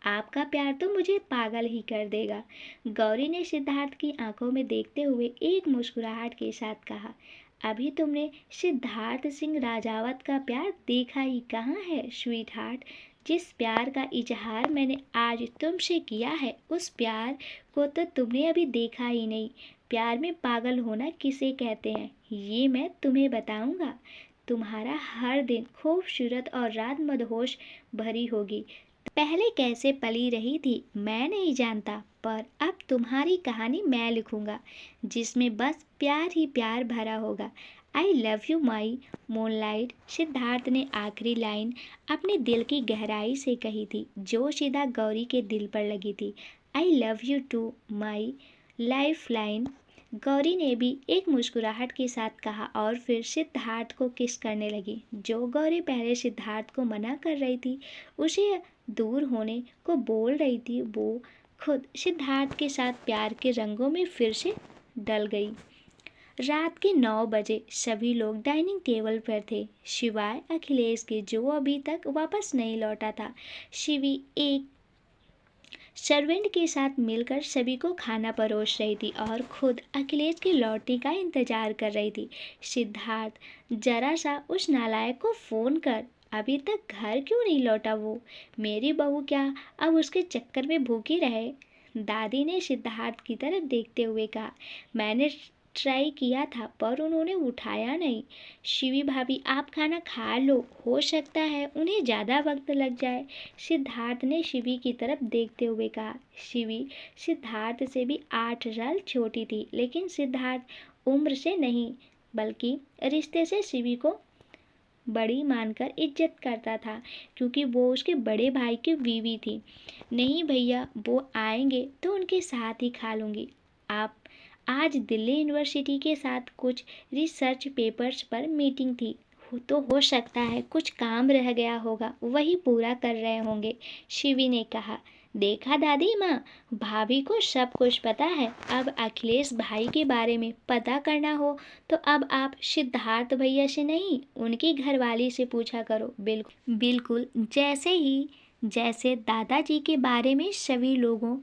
Speaker 1: आपका प्यार तो मुझे पागल ही कर देगा। गौरी ने सिद्धार्थ की आंखों में देखते हुए एक मुस्कुराहट के साथ कहा। अभी तुमने सिद्धार्थ सिंह राजावत का प्यार देखा ही कहाँ है स्वीट हार्ट। जिस प्यार का इजहार मैंने आज तुमसे किया है उस प्यार को तो तुमने अभी देखा ही नहीं। प्यार में पागल होना किसे कहते हैं ये मैं तुम्हें बताऊंगा। तुम्हारा हर दिन खूबसूरत और रात मदहोश भरी होगी। पहले कैसे पली रही थी मैं नहीं जानता, पर अब तुम्हारी कहानी मैं लिखूंगा जिसमें बस प्यार ही प्यार भरा होगा। आई love you my moonlight. Siddharth ने आखिरी लाइन अपने दिल की गहराई से कही थी जो सीधा गौरी के दिल पर लगी थी। I love you to my lifeline. Gauri ने भी एक मुस्कुराहट के साथ कहा और फिर सिद्धार्थ को किस करने लगी। जो गौरी पहले सिद्धार्थ को मना कर रही थी, उसे दूर होने को बोल रही थी, वो खुद सिद्धार्थ के साथ प्यार के रंगों में फिर से डल गई। रात के 9 बजे सभी लोग डाइनिंग टेबल पर थे सिवाय अखिलेश के जो अभी तक वापस नहीं लौटा था। शिवी एक सर्वेंट के साथ मिलकर सभी को खाना परोस रही थी और खुद अखिलेश के लौटने का इंतजार कर रही थी। सिद्धार्थ, जरा सा उस नालायक को फ़ोन कर, अभी तक घर क्यों नहीं लौटा वो। मेरी बहू क्या अब उसके चक्कर में भूखी रहे। दादी ने सिद्धार्थ की तरफ देखते हुए कहा। मैंने ट्राई किया था पर उन्होंने उठाया नहीं। शिवी भाभी आप खाना खा लो, हो सकता है उन्हें ज़्यादा वक्त लग जाए। सिद्धार्थ ने शिवी की तरफ देखते हुए कहा। शिवी सिद्धार्थ से भी 8 साल छोटी थी, लेकिन सिद्धार्थ उम्र से नहीं बल्कि रिश्ते से शिवी को बड़ी मानकर इज्जत करता था क्योंकि वो उसके बड़े भाई की बीवी थी। नहीं भैया, वो आएंगे तो उनके साथ ही खा लूँगी। आप आज दिल्ली यूनिवर्सिटी के साथ कुछ रिसर्च पेपर्स पर मीटिंग थी, तो हो सकता है कुछ काम रह गया होगा, वही पूरा कर रहे होंगे। शिवी ने कहा। देखा दादी माँ, भाभी को सब कुछ पता है। अब अखिलेश भाई के बारे में पता करना हो तो अब आप सिद्धार्थ भैया से नहीं उनकी घरवाली से पूछा करो। बिल्कुल बिल्कुल, जैसे दादाजी के बारे में सभी लोगों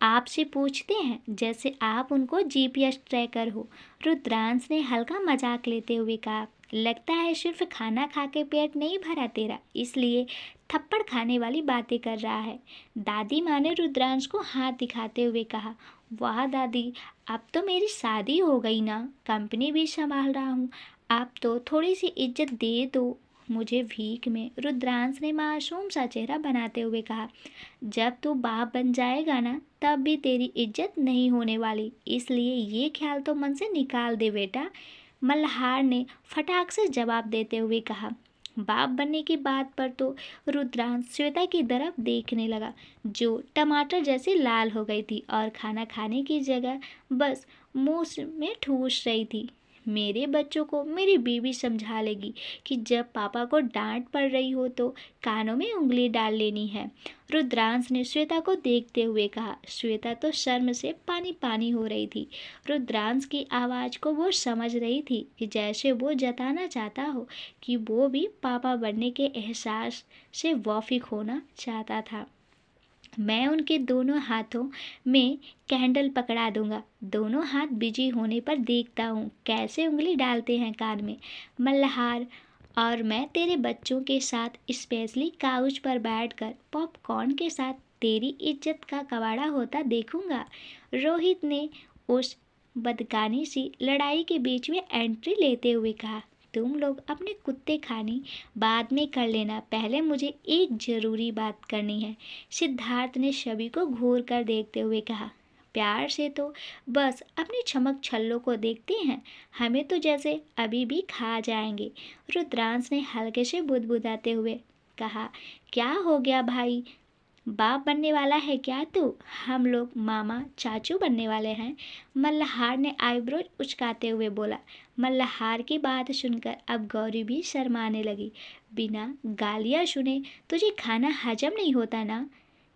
Speaker 1: आपसे पूछते हैं, जैसे आप उनको जीपीएस ट्रैकर हो। रुद्रांश ने हल्का मजाक लेते हुए कहा। लगता है सिर्फ खाना खा के पेट नहीं भरा तेरा, इसलिए थप्पड़ खाने वाली बातें कर रहा है। दादी माँ ने रुद्रांश को हाथ दिखाते हुए कहा। वाह दादी, अब तो मेरी शादी हो गई ना, कंपनी भी संभाल रहा हूँ, आप तो थोड़ी सी इज्जत दे दो मुझे भीख में। रुद्रांश ने मासूम सा चेहरा बनाते हुए कहा। जब तू बाप बन जाएगा ना तब भी तेरी इज्जत नहीं होने वाली, इसलिए ये ख्याल तो मन से निकाल दे बेटा, मल्हार ने फटाक से जवाब देते हुए कहा। बाप बनने की बात पर तो रुद्रांश श्वेता की तरफ देखने लगा जो टमाटर जैसे लाल हो गई थी और खाना खाने की जगह बस मुंह में ठूस रही थी। मेरे बच्चों को मेरी बीवी समझा लेगी कि जब पापा को डांट पड़ रही हो तो कानों में उंगली डाल लेनी है। रुद्रांश ने श्वेता को देखते हुए कहा। श्वेता तो शर्म से पानी पानी हो रही थी। रुद्रांश की आवाज़ को वो समझ रही थी कि जैसे वो जताना चाहता हो कि वो भी पापा बनने के एहसास से वाकिफ होना चाहता था। मैं उनके दोनों हाथों में कैंडल पकड़ा दूंगा, दोनों हाथ बिजी होने पर देखता हूँ कैसे उंगली डालते हैं कान में। मल्हार और मैं तेरे बच्चों के साथ स्पेशली काउच पर बैठकर पॉपकॉर्न के साथ तेरी इज्जत का कबाड़ा होता देखूंगा। रोहित ने उस बदकानी सी लड़ाई के बीच में एंट्री लेते हुए कहा। तुम लोग अपने कुत्ते खानी बाद में कर लेना, पहले मुझे एक ज़रूरी बात करनी है। सिद्धार्थ ने सभी को घूर कर देखते हुए कहा। प्यार से तो बस अपनी चमक छल्लों को देखते हैं, हमें तो जैसे अभी भी खा जाएंगे। रुद्रांश ने हल्के से बुदबुदाते हुए कहा। क्या हो गया भाई, बाप बनने वाला है क्या तू? हम लोग मामा चाचू बनने वाले हैं। मल्हार ने आईब्रो उचकाते हुए बोला। मल्हार की बात सुनकर अब गौरी भी शर्माने लगी। बिना गालियाँ सुने तुझे खाना हजम नहीं होता ना?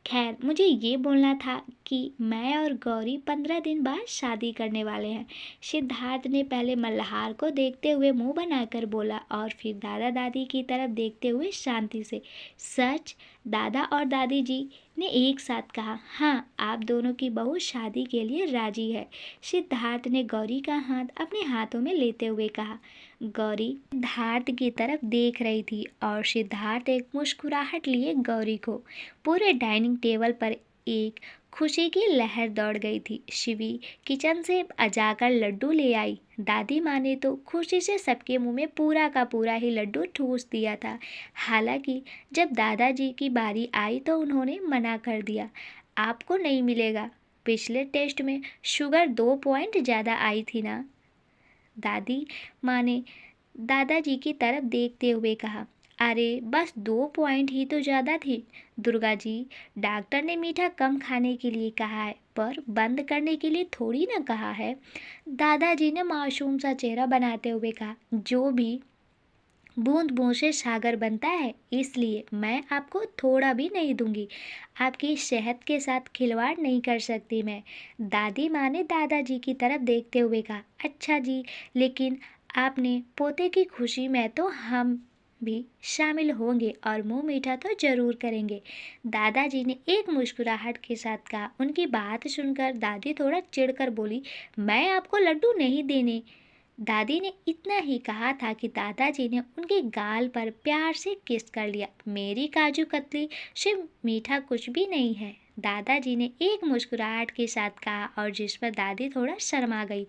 Speaker 1: खैर, मुझे ये बोलना था कि मैं और गौरी 15 दिन बाद शादी करने वाले हैं। सिद्धार्थ ने पहले मल्हार को देखते हुए मुंह बनाकर बोला और फिर दादा दादी की तरफ देखते हुए शांति से। सच? दादा और दादी जी ने एक साथ कहा, हाँ, आप दोनों की बहू शादी के लिए राजी है। सिद्धार्थ ने गौरी का हाथ अपने हाथों में लेते हुए कहा। गौरी सिद्धार्थ की तरफ देख रही थी और सिद्धार्थ एक मुस्कुराहट लिए गौरी को। पूरे डाइनिंग टेबल पर एक खुशी की लहर दौड़ गई थी। शिवी किचन से जाकर लड्डू ले आई। दादी माँ ने तो खुशी से सबके मुंह में पूरा का पूरा ही लड्डू ठूस दिया था। हालांकि जब दादाजी की बारी आई तो उन्होंने मना कर दिया, आपको नहीं मिलेगा। पिछले टेस्ट में शुगर 2 पॉइंट ज़्यादा आई थी ना। दादी माँ ने दादाजी की तरफ देखते हुए कहा, अरे बस 2 पॉइंट ही तो ज़्यादा थी दुर्गा जी। डॉक्टर ने मीठा कम खाने के लिए कहा है, पर बंद करने के लिए थोड़ी ना कहा है। दादाजी ने मासूम सा चेहरा बनाते हुए कहा, जो भी बूंद बूंद से सागर बनता है, इसलिए मैं आपको थोड़ा भी नहीं दूंगी। आपकी सेहत के साथ खिलवाड़ नहीं कर सकती मैं। दादी माँ ने दादाजी की तरफ देखते हुए कहा, अच्छा जी, लेकिन आपने पोते की खुशी में तो हम भी शामिल होंगे और मुंह मीठा तो जरूर करेंगे। दादाजी ने एक मुस्कुराहट के साथ कहा। उनकी बात सुनकर दादी थोड़ा चिढ़कर बोली, मैं आपको लड्डू नहीं देने। दादी ने इतना ही कहा था कि दादाजी ने उनके गाल पर प्यार से किस कर लिया। मेरी काजू कतली से मीठा कुछ भी नहीं है, दादाजी ने एक मुस्कुराहट के साथ कहा और जिस पर दादी थोड़ा शर्मा गई।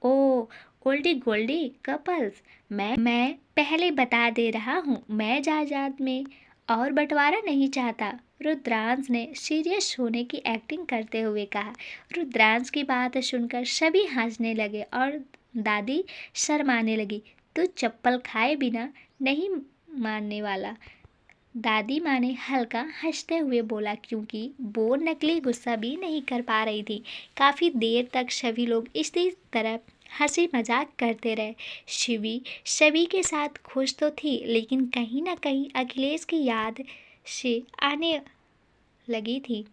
Speaker 1: ओ ओल्डी गोल्डी कपल्स, मैं पहले बता दे रहा हूँ, मैं जायदाद में और बंटवारा नहीं चाहता। रुद्रांश ने सीरियस होने की एक्टिंग करते हुए कहा। रुद्रांश की बात सुनकर सभी हंसने लगे और दादी शर्माने लगी। तू चप्पल खाए बिना नहीं मानने वाला, दादी माँ ने हल्का हंसते हुए बोला, क्योंकि वो नकली गुस्सा भी नहीं कर पा रही थी। काफ़ी देर तक सभी लोग इसी तरह हंसी मजाक करते रहे। शिवी सभी के साथ खुश तो थी, लेकिन कहीं ना कहीं अखिलेश की याद से आने लगी थी।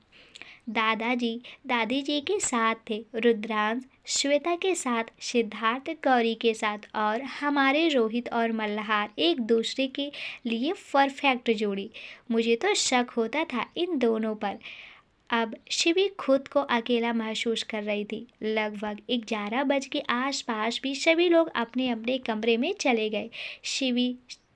Speaker 1: दादाजी दादी जी के साथ थे, रुद्रांश श्वेता के साथ, सिद्धार्थ गौरी के साथ और हमारे रोहित और मल्हार एक दूसरे के लिए परफेक्ट जोड़ी। मुझे तो शक होता था इन दोनों पर। अब शिवी खुद को अकेला महसूस कर रही थी। लगभग 11 बज के आसपास भी सभी लोग अपने अपने कमरे में चले गए।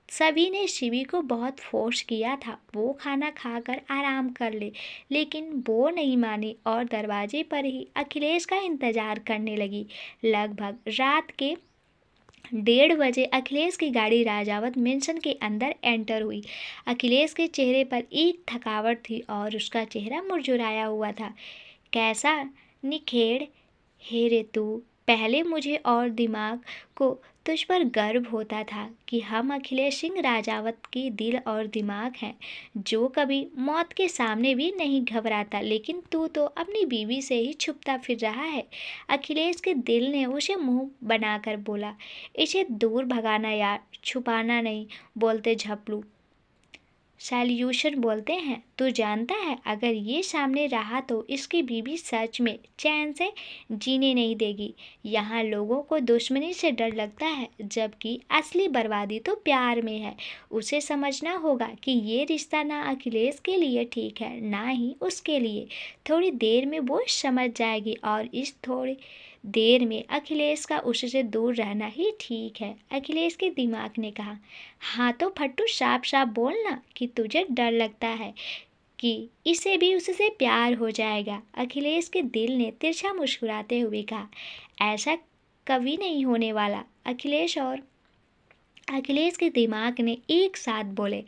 Speaker 1: सभी ने शिवी को बहुत फोर्स किया था वो खाना खाकर आराम कर ले, लेकिन वो नहीं मानी और दरवाजे पर ही अखिलेश का इंतजार करने लगी। लगभग रात के 1:30 बजे अखिलेश की गाड़ी राजावत मेंशन के अंदर एंटर हुई। अखिलेश के चेहरे पर एक थकावट थी और उसका चेहरा मुरझुराया हुआ था। कैसा निखेड़ हे रे तू। पहले मुझे और दिमाग को तुझ पर गर्व होता था कि हम अखिलेश सिंह राजावत के दिल और दिमाग हैं, जो कभी मौत के सामने भी नहीं घबराता, लेकिन तू तो अपनी बीवी से ही छुपता फिर रहा है। अखिलेश के दिल ने उसे मुंह बनाकर बोला, इसे दूर भगाना यार, छुपाना नहीं बोलते झपलू, सॉल्यूशन बोलते हैं। तू जानता है अगर ये सामने रहा तो इसकी बीवी सच में चैन से जीने नहीं देगी। यहाँ लोगों को दुश्मनी से डर लगता है, जबकि असली बर्बादी तो प्यार में है। उसे समझना होगा कि ये रिश्ता ना अखिलेश के लिए ठीक है ना ही उसके लिए। थोड़ी देर में वो समझ जाएगी और इस थोड़ी देर में अखिलेश का उससे दूर रहना ही ठीक है। अखिलेश के दिमाग ने कहा, हाँ तो फट्टू साफ साफ बोलना कि तुझे डर लगता है कि इसे भी उससे प्यार हो जाएगा। अखिलेश के दिल ने तिरछा मुस्कुराते हुए कहा, ऐसा कभी नहीं होने वाला। अखिलेश के दिमाग ने एक साथ बोले।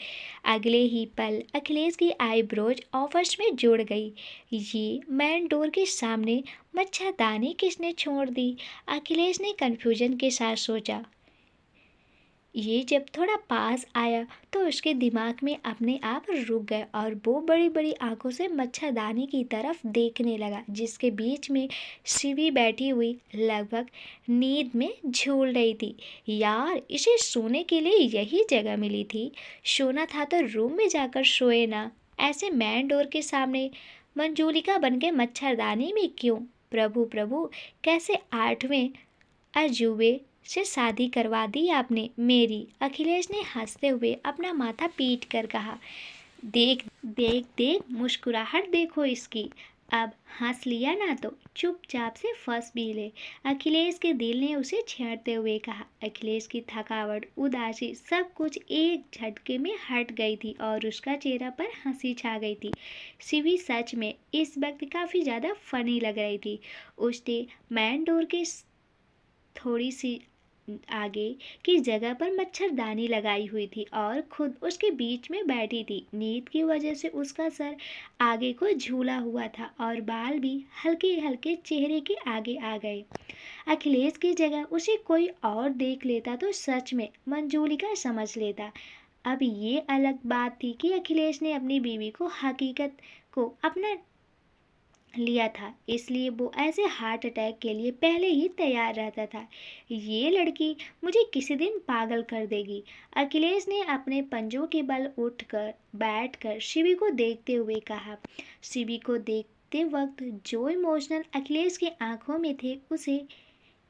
Speaker 1: अगले ही पल अखिलेश की आईब्रोज आपस में जुड़ गई। ये मेन डोर के सामने मच्छरदानी किसने छोड़ दी? अखिलेश ने कन्फ्यूजन के साथ सोचा। ये जब थोड़ा पास आया तो उसके दिमाग में अपने आप रुक गए और वो बड़ी बड़ी आंखों से मच्छरदानी की तरफ देखने लगा, जिसके बीच में शिवी बैठी हुई लगभग नींद में झूल रही थी। यार, इसे सोने के लिए यही जगह मिली थी। सोना था तो रूम में जाकर सोए ना, ऐसे मैन डोर के सामने मंजूलिका बन के मच्छरदानी में क्यों? प्रभु प्रभु, कैसे 8वें अजूबे से शादी करवा दी आपने मेरी। अखिलेश ने हंसते हुए अपना माथा पीट कर कहा। देख देख देख, मुस्कुराहट देखो इसकी। अब हंस लिया ना तो चुपचाप से फंस भी ले। अखिलेश के दिल ने उसे छेड़ते हुए कहा। अखिलेश की थकावट, उदासी, सब कुछ एक झटके में हट गई थी और उसका चेहरा पर हंसी छा गई थी। शिवी सच में इस वक्त काफी ज्यादा फनी लग रही थी। उसने मैन डोर के थोड़ी सी आगे की जगह पर मच्छरदानी लगाई हुई थी और खुद उसके बीच में बैठी थी। नींद की वजह से उसका सर आगे को झूला हुआ था और बाल भी हल्के हल्के चेहरे के आगे आ गए। अखिलेश की जगह उसे कोई और देख लेता तो सच में मंजूली का समझ लेता। अब ये अलग बात थी कि अखिलेश ने अपनी बीवी को हकीकत को अपना लिया था, इसलिए वो ऐसे हार्ट अटैक के लिए पहले ही तैयार रहता था। ये लड़की मुझे किसी दिन पागल कर देगी। अखिलेश ने अपने पंजों के बल उठकर बैठकर शिवी को देखते हुए कहा। शिवी को देखते वक्त जो इमोशनल अखिलेश की आंखों में थे उसे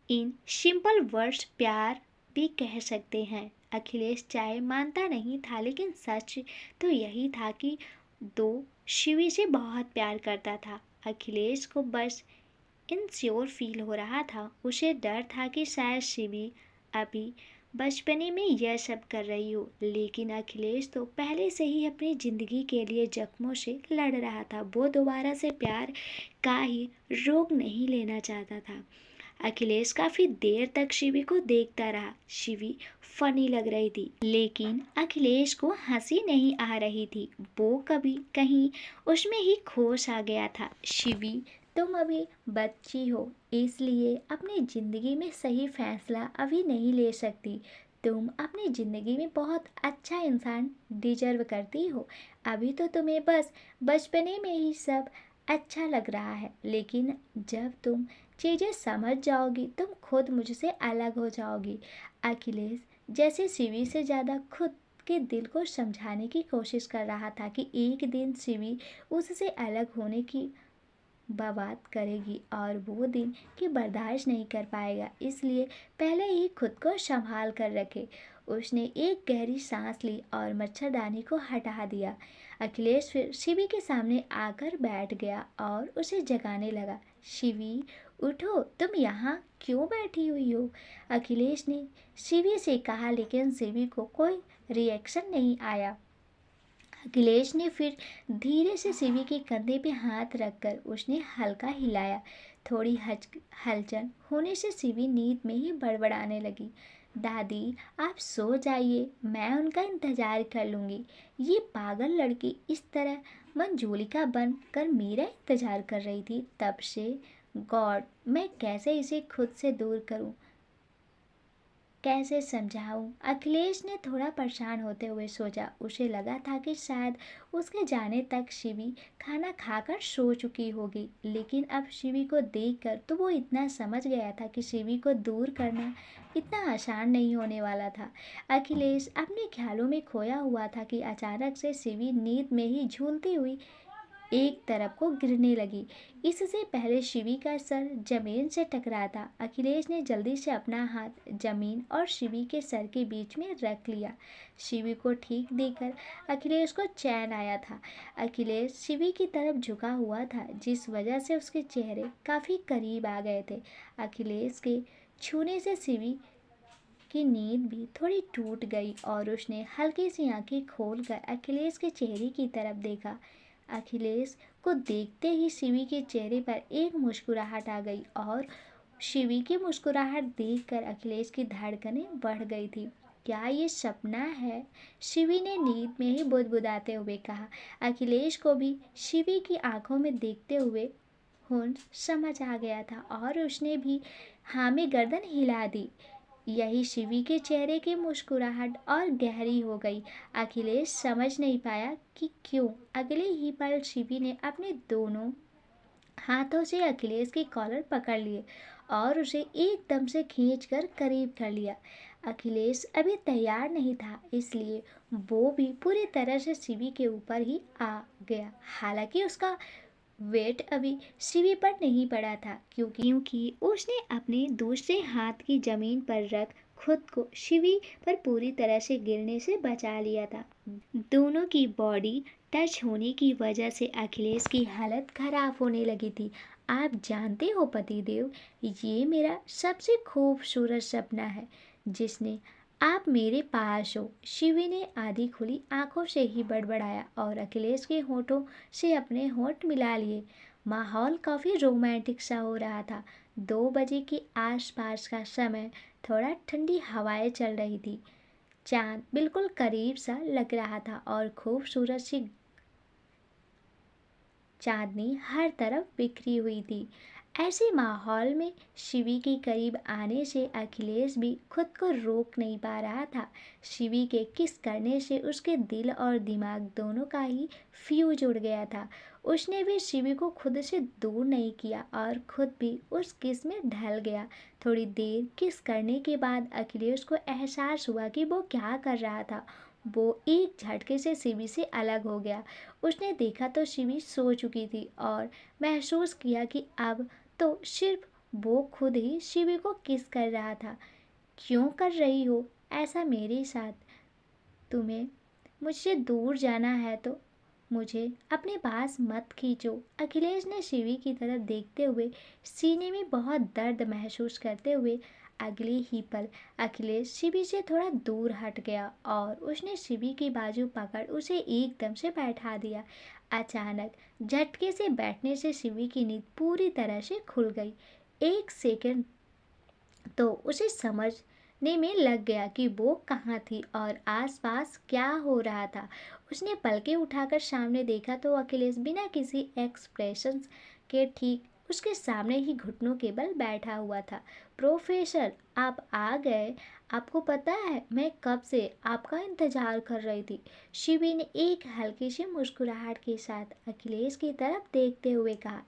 Speaker 1: इन सिंपल वर्ड्स प्यार भी कह सकते हैं। अखिलेश चाहे मानता नहीं था, लेकिन सच तो यही था कि दो शिवी से बहुत प्यार करता था। अखिलेश को बस इनश्योर फील हो रहा था। उसे डर था कि शायद शिवी अभी बचपने में यह सब कर रही हो, लेकिन अखिलेश तो पहले से ही अपनी जिंदगी के लिए जख्मों से लड़ रहा था। वो दोबारा से प्यार का ही रोग नहीं लेना चाहता था। अखिलेश काफी देर तक शिवी को देखता रहा। शिवी फनी लग रही थी, लेकिन अखिलेश को हंसी नहीं आ रही थी। वो कभी कहीं उसमें ही खोस आ गया था। शिवी, तुम अभी बच्ची हो, इसलिए अपनी जिंदगी में सही फैसला अभी नहीं ले सकती। तुम अपनी जिंदगी में बहुत अच्छा इंसान डिजर्व करती हो। अभी तो तुम्हें बस बचपने में ही सब अच्छा लग रहा है, लेकिन जब तुम चीज़ें समझ जाओगी तुम खुद मुझसे अलग हो जाओगी। अखिलेश जैसे शिवी से ज़्यादा खुद के दिल को समझाने की कोशिश कर रहा था कि एक दिन शिवी उससे अलग होने की बवात करेगी और वो दिन की बर्दाश्त नहीं कर पाएगा, इसलिए पहले ही खुद को संभाल कर रखे। उसने एक गहरी सांस ली और मच्छरदानी को हटा दिया। अखिलेश फिर शिवी के सामने आकर बैठ गया और उसे जगाने लगा। शिवी, उठो, तुम यहाँ क्यों बैठी हुई हो? अखिलेश ने शिवी से कहा, लेकिन शिवी को कोई रिएक्शन नहीं आया। अखिलेश ने फिर धीरे से शिवी के कंधे पे हाथ रखकर उसने हल्का हिलाया। थोड़ी हलचल होने से शिवी नींद में ही बड़बड़ाने लगी। दादी, आप सो जाइए, मैं उनका इंतजार कर लूँगी। ये पागल लड़की इस तरह मंजूलिका बन कर मेरा इंतजार कर रही थी तब से। गॉड, मैं कैसे इसे खुद से दूर करूं, कैसे समझाऊं? अखिलेश ने थोड़ा परेशान होते हुए सोचा। उसे लगा था कि शायद उसके जाने तक शिवी खाना खाकर सो चुकी होगी, लेकिन अब शिवी को देखकर तो वो इतना समझ गया था कि शिवी को दूर करना इतना आसान नहीं होने वाला था। अखिलेश अपने ख्यालों में खोया हुआ था कि अचानक से शिवी नींद में ही झूलती हुई एक तरफ को गिरने लगी। इससे पहले शिवी का सर जमीन से टकरा था। अखिलेश ने जल्दी से अपना हाथ जमीन और शिवी के सर के बीच में रख लिया। शिवी को ठीक देखकर अखिलेश को चैन आया था। अखिलेश शिवी की तरफ झुका हुआ था, जिस वजह से उसके चेहरे काफ़ी करीब आ गए थे। अखिलेश के छूने से शिवी की नींद भी थोड़ी टूट गई और उसने हल्की सी आंखें खोलकर अखिलेश के चेहरे की तरफ देखा। अखिलेश को देखते ही शिवी के चेहरे पर एक मुस्कुराहट आ गई और शिवी की मुस्कुराहट देखकर अखिलेश की धड़कनें बढ़ गई थी। क्या ये सपना है? शिवी ने नींद में ही बुदबुदाते हुए कहा। अखिलेश को भी शिवी की आंखों में देखते हुए होंठ समझ आ गया था और उसने भी हाँ में गर्दन हिला दी। यही शिवी के चेहरे की मुस्कुराहट और गहरी हो गई। अखिलेश समझ नहीं पाया कि क्यों। अगले ही पल शिवी ने अपने दोनों हाथों से अखिलेश की कॉलर पकड़ लिए और उसे एकदम से खींचकर करीब कर लिया। अखिलेश अभी तैयार नहीं था, इसलिए वो भी पूरी तरह से शिवी के ऊपर ही आ गया। हालांकि उसका वेट अभी शिवी पर नहीं पड़ा था, क्योंकि उसने अपने दूसरे हाथ की जमीन पर रख खुद को शिवी पर पूरी तरह से गिरने से बचा लिया था। दोनों की बॉडी टच होने की वजह से अखिलेश की हालत खराब होने लगी थी। आप जानते हो पतिदेव, ये मेरा सबसे खूबसूरत सपना है जिसने आप मेरे पास हो। शिवी ने आधी खुली आंखों से ही बड़बड़ाया और अखिलेश के होठों से अपने होठ मिला लिए। माहौल काफ़ी रोमांटिक सा हो रहा था। 2 बजे के आसपास का समय, थोड़ा ठंडी हवाएं चल रही थी। चांद बिल्कुल करीब सा लग रहा था और खूबसूरत सी चांदनी हर तरफ बिखरी हुई थी। ऐसे माहौल में शिवी के करीब आने से अखिलेश भी खुद को रोक नहीं पा रहा था। शिवी के किस करने से उसके दिल और दिमाग दोनों का ही फ्यूज उड़ गया था। उसने भी शिवी को खुद से दूर नहीं किया और खुद भी उस किस में ढल गया। थोड़ी देर किस करने के बाद अखिलेश को एहसास हुआ कि वो क्या कर रहा था। वो एक झटके से शिवी से अलग हो गया। उसने देखा तो शिवी सो चुकी थी और महसूस किया कि अब तो सिर्फ वो खुद ही शिवी को किस कर रहा था। क्यों कर रही हो ऐसा मेरे साथ? तुम्हें मुझसे दूर जाना है तो मुझे अपने पास मत खींचो। अखिलेश ने शिवी की तरफ देखते हुए सीने में बहुत दर्द महसूस करते हुए अगले ही पल अखिलेश शिवी से थोड़ा दूर हट गया और उसने शिवी की बाजू पकड़ उसे एकदम से बैठा दिया। अचानक झटके से बैठने से शिवी की नींद पूरी तरह से खुल गई। एक सेकंड तो उसे समझने में लग गया कि वो कहाँ थी और आसपास क्या हो रहा था। उसने पलकें उठाकर सामने देखा तो अखिलेश बिना किसी एक्सप्रेशन के ठीक उसके सामने ही घुटनों के बल बैठा हुआ था। प्रोफेसर, आप आ गए। आपको पता है मैं कब से आपका इंतजार कर रही थी। शिवी ने एक हल्की सी मुस्कुराहट के साथ अखिलेश की तरफ देखते हुए कहा।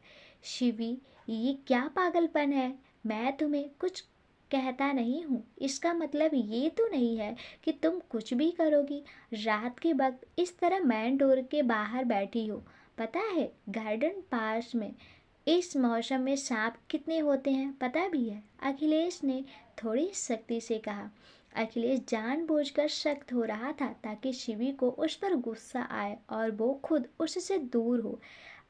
Speaker 1: शिवी, ये क्या पागलपन है? मैं तुम्हें कुछ कहता नहीं हूँ इसका मतलब ये तो नहीं है कि तुम कुछ भी करोगी। रात के वक्त इस तरह मेन डोर के बाहर बैठी हो। पता है गार्डन पास में इस मौसम में सांप कितने होते हैं? पता भी है? अखिलेश ने थोड़ी सख्ती से कहा। अखिलेश जानबूझकर सख्त हो रहा था ताकि शिवी को उस पर गुस्सा आए और वो खुद उससे दूर हो।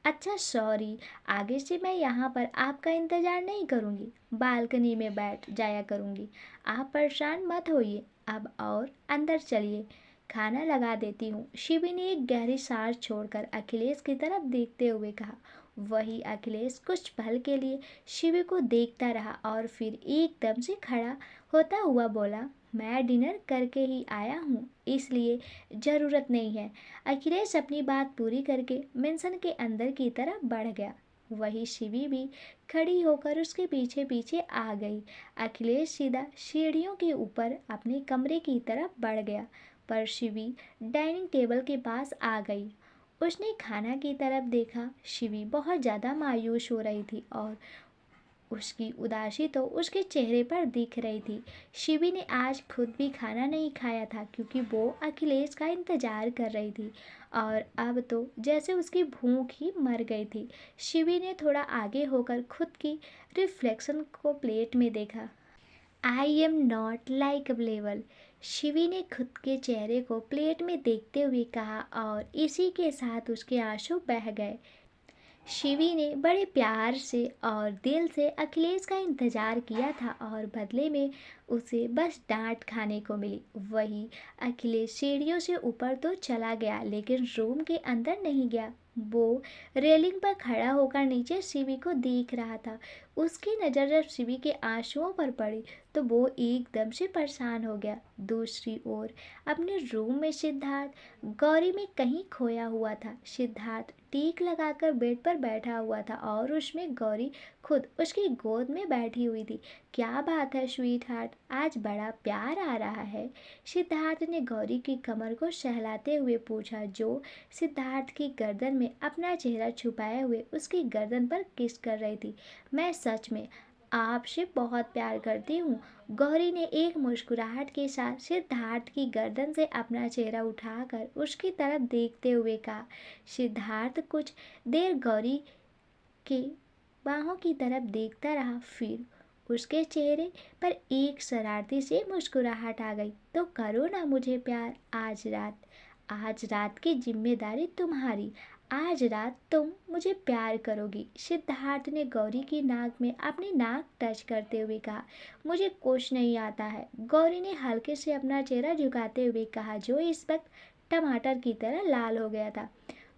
Speaker 1: अच्छा सॉरी, आगे से मैं यहाँ पर आपका इंतज़ार नहीं करूँगी, बालकनी में बैठ जाया करूँगी। आप परेशान मत होइए। अब और अंदर चलिए, खाना लगा देती हूँ। शिवी ने एक गहरी सांस छोड़कर अखिलेश की तरफ देखते हुए कहा। वही अखिलेश कुछ पल के लिए शिवी को देखता रहा और फिर एकदम से खड़ा होता हुआ बोला, मैं डिनर करके ही आया हूँ, इसलिए ज़रूरत नहीं है। अखिलेश अपनी बात पूरी करके मेंशन के अंदर की तरफ बढ़ गया। वही शिवी भी खड़ी होकर उसके पीछे पीछे आ गई। अखिलेश सीधा सीढ़ियों के ऊपर अपने कमरे की तरफ बढ़ गया, पर शिवी डाइनिंग टेबल के पास आ गई। उसने खाना की तरफ देखा। शिवी बहुत ज़्यादा मायूस हो रही थी और उसकी उदासी तो उसके चेहरे पर दिख रही थी। शिवी ने आज खुद भी खाना नहीं खाया था क्योंकि वो अखिलेश का इंतजार कर रही थी और अब तो जैसे उसकी भूख ही मर गई थी। शिवी ने थोड़ा आगे होकर खुद की रिफ्लेक्शन को प्लेट में देखा। I am not likeable. Shivi ने खुद के चेहरे को प्लेट में देखते हुए कहा और इसी के साथ उसके आंसू बह गए। शिवी ने बड़े प्यार से और दिल से अखिलेश का इंतजार किया था और बदले में उसे बस डांट खाने को मिली। वही अखिलेश सीढ़ियों से ऊपर तो चला गया लेकिन रूम के अंदर नहीं गया। वो रेलिंग पर खड़ा होकर नीचे शिवी को देख रहा था। उसकी नज़र जब शिवी के आंसुओं पर पड़ी तो वो एकदम से परेशान हो गया। दूसरी ओर अपने रूम में सिद्धार्थ गौरी में कहीं खोया हुआ था। सिद्धार्थ टीक लगाकर बेड पर बैठा हुआ था और उसमें गौरी खुद उसकी गोद में बैठी हुई थी। क्या बात है स्वीट हार्ट, आज बड़ा प्यार आ रहा है? सिद्धार्थ ने गौरी की कमर को सहलाते हुए पूछा, जो सिद्धार्थ की गर्दन में अपना चेहरा छुपाए हुए उसकी गर्दन पर किस कर रही थी। मैं सच में आपसे बहुत प्यार करती हूँ। गौरी ने एक मुस्कुराहट के साथ सिद्धार्थ की गर्दन से अपना चेहरा उठाकर उसकी तरफ देखते हुए कहा। सिद्धार्थ कुछ देर गौरी के बाहों की तरफ देखता रहा, फिर उसके चेहरे पर एक शरारती सी मुस्कुराहट आ गई। तो करो ना मुझे प्यार आज रात की जिम्मेदारी तुम्हारी। आज रात तुम मुझे प्यार करोगी। सिद्धार्थ ने गौरी की नाक में अपनी नाक टच करते हुए कहा। मुझे कुछ नहीं आता है, गौरी ने हल्के से अपना चेहरा झुकाते हुए कहा, जो इस वक्त टमाटर की तरह लाल हो गया था।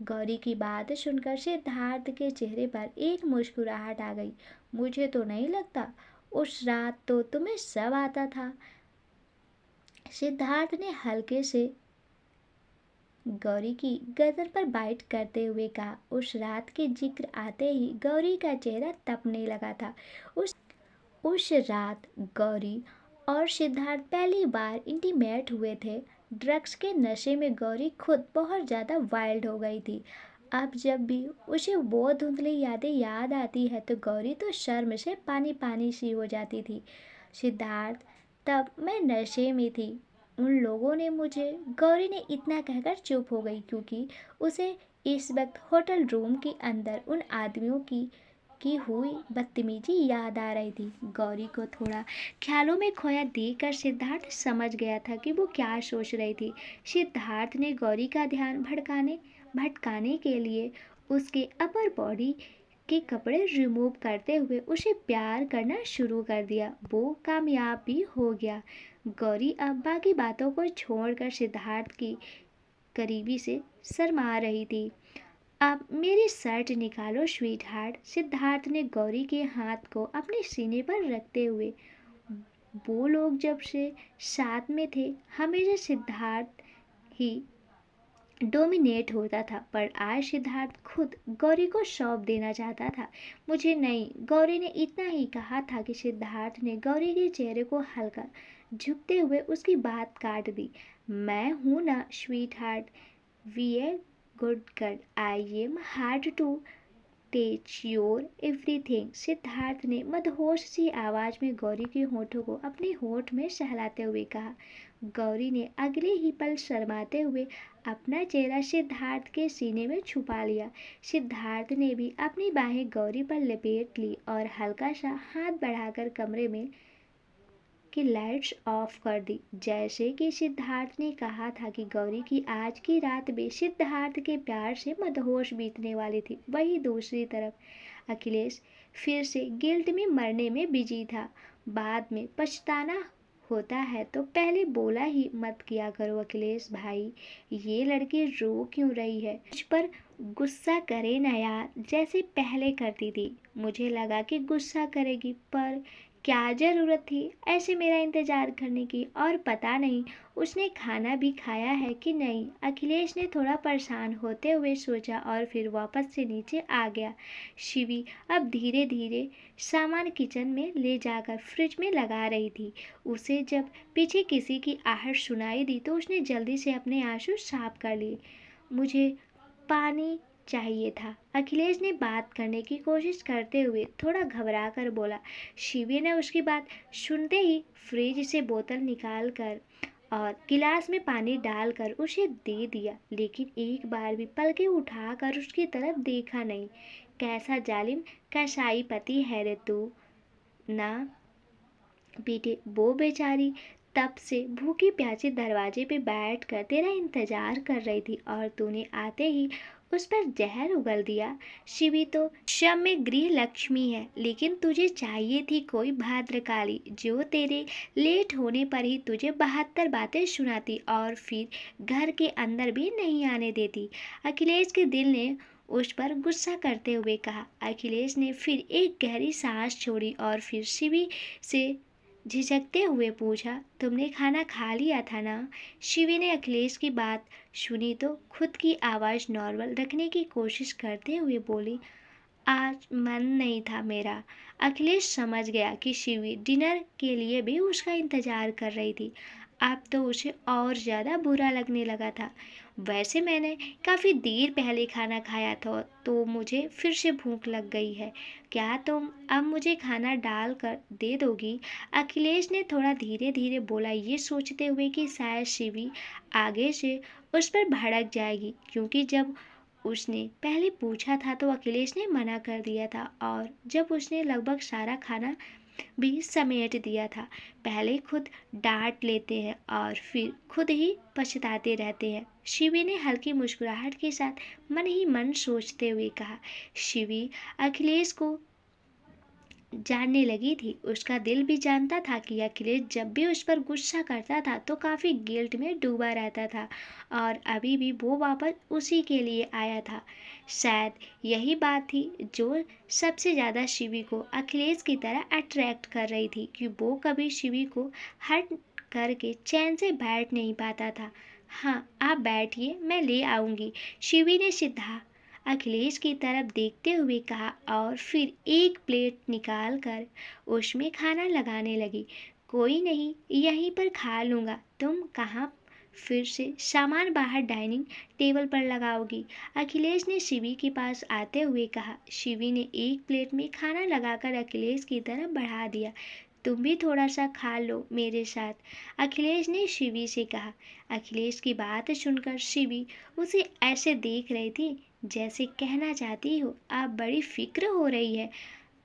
Speaker 1: गौरी की बात सुनकर सिद्धार्थ के चेहरे पर एक मुस्कुराहट आ गई। मुझे तो नहीं लगता, उस रात तो तुम्हें सब आता था। सिद्धार्थ ने हल्के से गौरी की गर्दन पर बाइट करते हुए कहा। उस रात के जिक्र आते ही गौरी का चेहरा तपने लगा था। उस रात गौरी और सिद्धार्थ पहली बार इंटीमेट हुए थे। ड्रग्स के नशे में गौरी खुद बहुत ज़्यादा वाइल्ड हो गई थी। अब जब भी उसे वो धुंधली यादें याद आती है तो गौरी तो शर्म से पानी पानी सी हो जाती थी। सिद्धार्थ, तब मैं नशे में थी, उन लोगों ने मुझे, गौरी ने इतना कहकर चुप हो गई क्योंकि उसे इस वक्त होटल रूम के अंदर उन आदमियों की हुई बदतमीजी याद आ रही थी। गौरी को थोड़ा ख्यालों में खोया देखकर सिद्धार्थ समझ गया था कि वो क्या सोच रही थी। सिद्धार्थ ने गौरी का ध्यान भटकाने के लिए उसके अपर बॉडी के कपड़े रिमूव करते हुए उसे प्यार करना शुरू कर दिया। वो कामयाब भी हो गया। गौरी अब बाकी बातों को छोड़कर सिद्धार्थ की करीबी से शर्मा रही थी। अब मेरी शर्ट निकालो स्वीट हार्ट। सिद्धार्थ ने गौरी के हाथ को अपने सीने पर रखते हुए, वो लोग जब से साथ में थे हमेशा सिद्धार्थ ही डोमिनेट होता था, पर आज सिद्धार्थ खुद गौरी को सौंप देना चाहता था। मुझे नहीं, गौरी ने इतना ही कहा था कि सिद्धार्थ ने गौरी के चेहरे को हल्का झुकते हुए उसकी बात काट दी। मैं हूं ना sweetheart, we a good girl, I am hard to touch your everything. Siddharth ने मदहोश सी आवाज में गौरी के होठों को अपने होठ में सहलाते हुए कहा। गौरी ने अगले ही पल शर्माते हुए अपना चेहरा सिद्धार्थ के सीने में छुपा लिया। सिद्धार्थ ने भी अपनी बाहें गौरी पर लपेट ली और हल्का सा हाथ बढ़ाकर कमरे में की लाइट्स ऑफ कर दी। जैसे कि सिद्धार्थ ने कहा था कि गौरी की आज की रात भी सिद्धार्थ के प्यार से मदहोश बीतने वाली थी, वही दूसरी तरफ अखिलेश फिर से गिल्ट में मरने में बिजी था। बाद में पछताना होता है तो पहले बोला ही मत किया करो। अखिलेश भाई, ये लड़की रो क्यों रही है? मुझ पर गुस्सा करे ना यार, जैसे पहले करती थी। मुझे लगा कि गुस्सा करेगी, पर क्या ज़रूरत थी ऐसे मेरा इंतज़ार करने की? और पता नहीं उसने खाना भी खाया है कि नहीं। अखिलेश ने थोड़ा परेशान होते हुए सोचा और फिर वापस से नीचे आ गया। शिवी अब धीरे धीरे सामान किचन में ले जाकर फ्रिज में लगा रही थी। उसे जब पीछे किसी की आहट सुनाई दी तो उसने जल्दी से अपने आंसू साफ कर लिए। मुझे पानी चाहिए था, अखिलेश ने बात करने की कोशिश करते हुए थोड़ा घबरा कर बोला। शिवी ने उसकी बात सुनते ही फ्रिज से बोतल निकाल कर और गिलास में पानी डालकर उसे दे दिया, लेकिन एक बार भी पलकें उठाकर उसकी तरफ देखा नहीं। कैसा जालिम कसाई पति है रे तू ना बेटे। वो बेचारी तब से भूखी प्यासी दरवाजे पे बैठ कर तेरा इंतजार कर रही थी और तूने आते ही उस पर जहर उगल दिया। शिवी तो शम में गृह लक्ष्मी है, लेकिन तुझे चाहिए थी कोई भद्रकाली जो तेरे लेट होने पर ही तुझे 72 बातें सुनाती और फिर घर के अंदर भी नहीं आने देती। अखिलेश के दिल ने उस पर गुस्सा करते हुए कहा। अखिलेश ने फिर एक गहरी सांस छोड़ी और फिर शिवी से झिझकते हुए पूछा, तुमने खाना खा लिया था ना? शिवी ने अखिलेश की बात सुनी तो खुद की आवाज़ नॉर्मल रखने की कोशिश करते हुए बोली, आज मन नहीं था मेरा। अखिलेश समझ गया कि शिवी डिनर के लिए भी उसका इंतज़ार कर रही थी। अब तो उसे और ज़्यादा बुरा लगने लगा था। वैसे मैंने काफ़ी देर पहले खाना खाया था तो मुझे फिर से भूख लग गई है। क्या तुम अब मुझे खाना डाल कर दे दोगी? अखिलेश ने थोड़ा धीरे धीरे बोला, ये सोचते हुए कि शायद शिवी आगे से उस पर भड़क जाएगी, क्योंकि जब उसने पहले पूछा था तो अखिलेश ने मना कर दिया था और जब उसने लगभग सारा खाना भी समेट दिया था। पहले खुद डांट लेते हैं और फिर खुद ही पछताते रहते हैं। शिवी ने हल्की मुस्कुराहट के साथ मन ही मन सोचते हुए कहा। शिवी अखिलेश को जानने लगी थी। उसका दिल भी जानता था कि अखिलेश जब भी उस पर गुस्सा करता था तो काफ़ी गिल्ट में डूबा रहता था और अभी भी वो वापस उसी के लिए आया था। शायद यही बात थी जो सबसे ज़्यादा शिवी को अखिलेश की तरह अट्रैक्ट कर रही थी कि वो कभी शिवी को हट करके चैन से बैठ नहीं पाता था। हाँ, आप बैठिए, मैं ले आऊँगी, शिवी ने सीधा अखिलेश की तरफ देखते हुए कहा और फिर एक प्लेट निकाल कर उसमें खाना लगाने लगी। कोई नहीं, यहीं पर खा लूँगा, तुम कहाँ फिर से सामान बाहर डाइनिंग टेबल पर लगाओगी, अखिलेश ने शिवी के पास आते हुए कहा। शिवी ने एक प्लेट में खाना लगाकर अखिलेश की तरफ बढ़ा दिया। तुम भी थोड़ा सा खा लो मेरे साथ, अखिलेश ने शिवी से कहा। अखिलेश की बात सुनकर शिवी उसे ऐसे देख रही थी जैसे कहना चाहती हो, आप बड़ी फिक्र हो रही है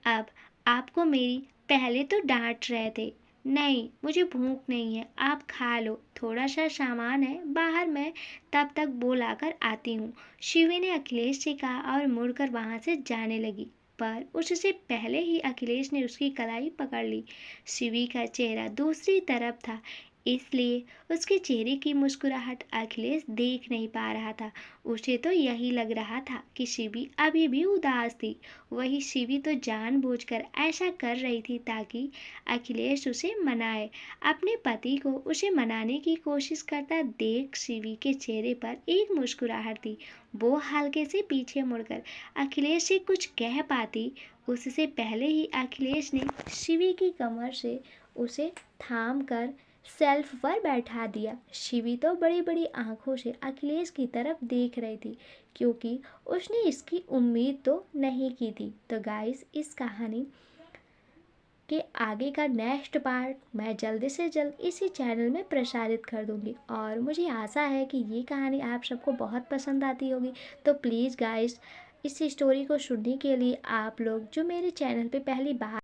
Speaker 1: अब आपको मेरी। पहले तो डांट रहे थे। नहीं, मुझे भूख नहीं है, आप खा लो, थोड़ा सा सामान है बाहर, मैं तब तक वो लाकर आती हूँ, शिवी ने अखिलेश से कहा और मुड़कर वहाँ से जाने लगी। पर उससे पहले ही अखिलेश ने उसकी कलाई पकड़ ली। शिवी का चेहरा दूसरी तरफ था, इसलिए उसके चेहरे की मुस्कुराहट अखिलेश देख नहीं पा रहा था। उसे तो यही लग रहा था कि शिवी अभी भी उदास थी। वही शिवी तो जानबूझकर ऐसा कर रही थी ताकि अखिलेश उसे मनाए। अपने पति को उसे मनाने की कोशिश करता देख शिवी के चेहरे पर एक मुस्कुराहट थी। वो हल्के से पीछे मुड़कर अखिलेश से कुछ कह पाती उससे पहले ही अखिलेश ने शिवी की कमर से उसे थाम कर सेल्फ पर बैठा दिया। शिवी तो बड़ी बड़ी आंखों से अखिलेश की तरफ देख रही थी क्योंकि उसने इसकी उम्मीद तो नहीं की थी। तो गाइस, इस कहानी के आगे का नेक्स्ट पार्ट मैं जल्दी से जल्द इसी चैनल में प्रसारित कर दूंगी और मुझे आशा है कि ये कहानी आप सबको बहुत पसंद आती होगी। तो प्लीज़ गाइस, इस स्टोरी को सुनने के लिए आप लोग जो मेरे चैनल पे पहली बार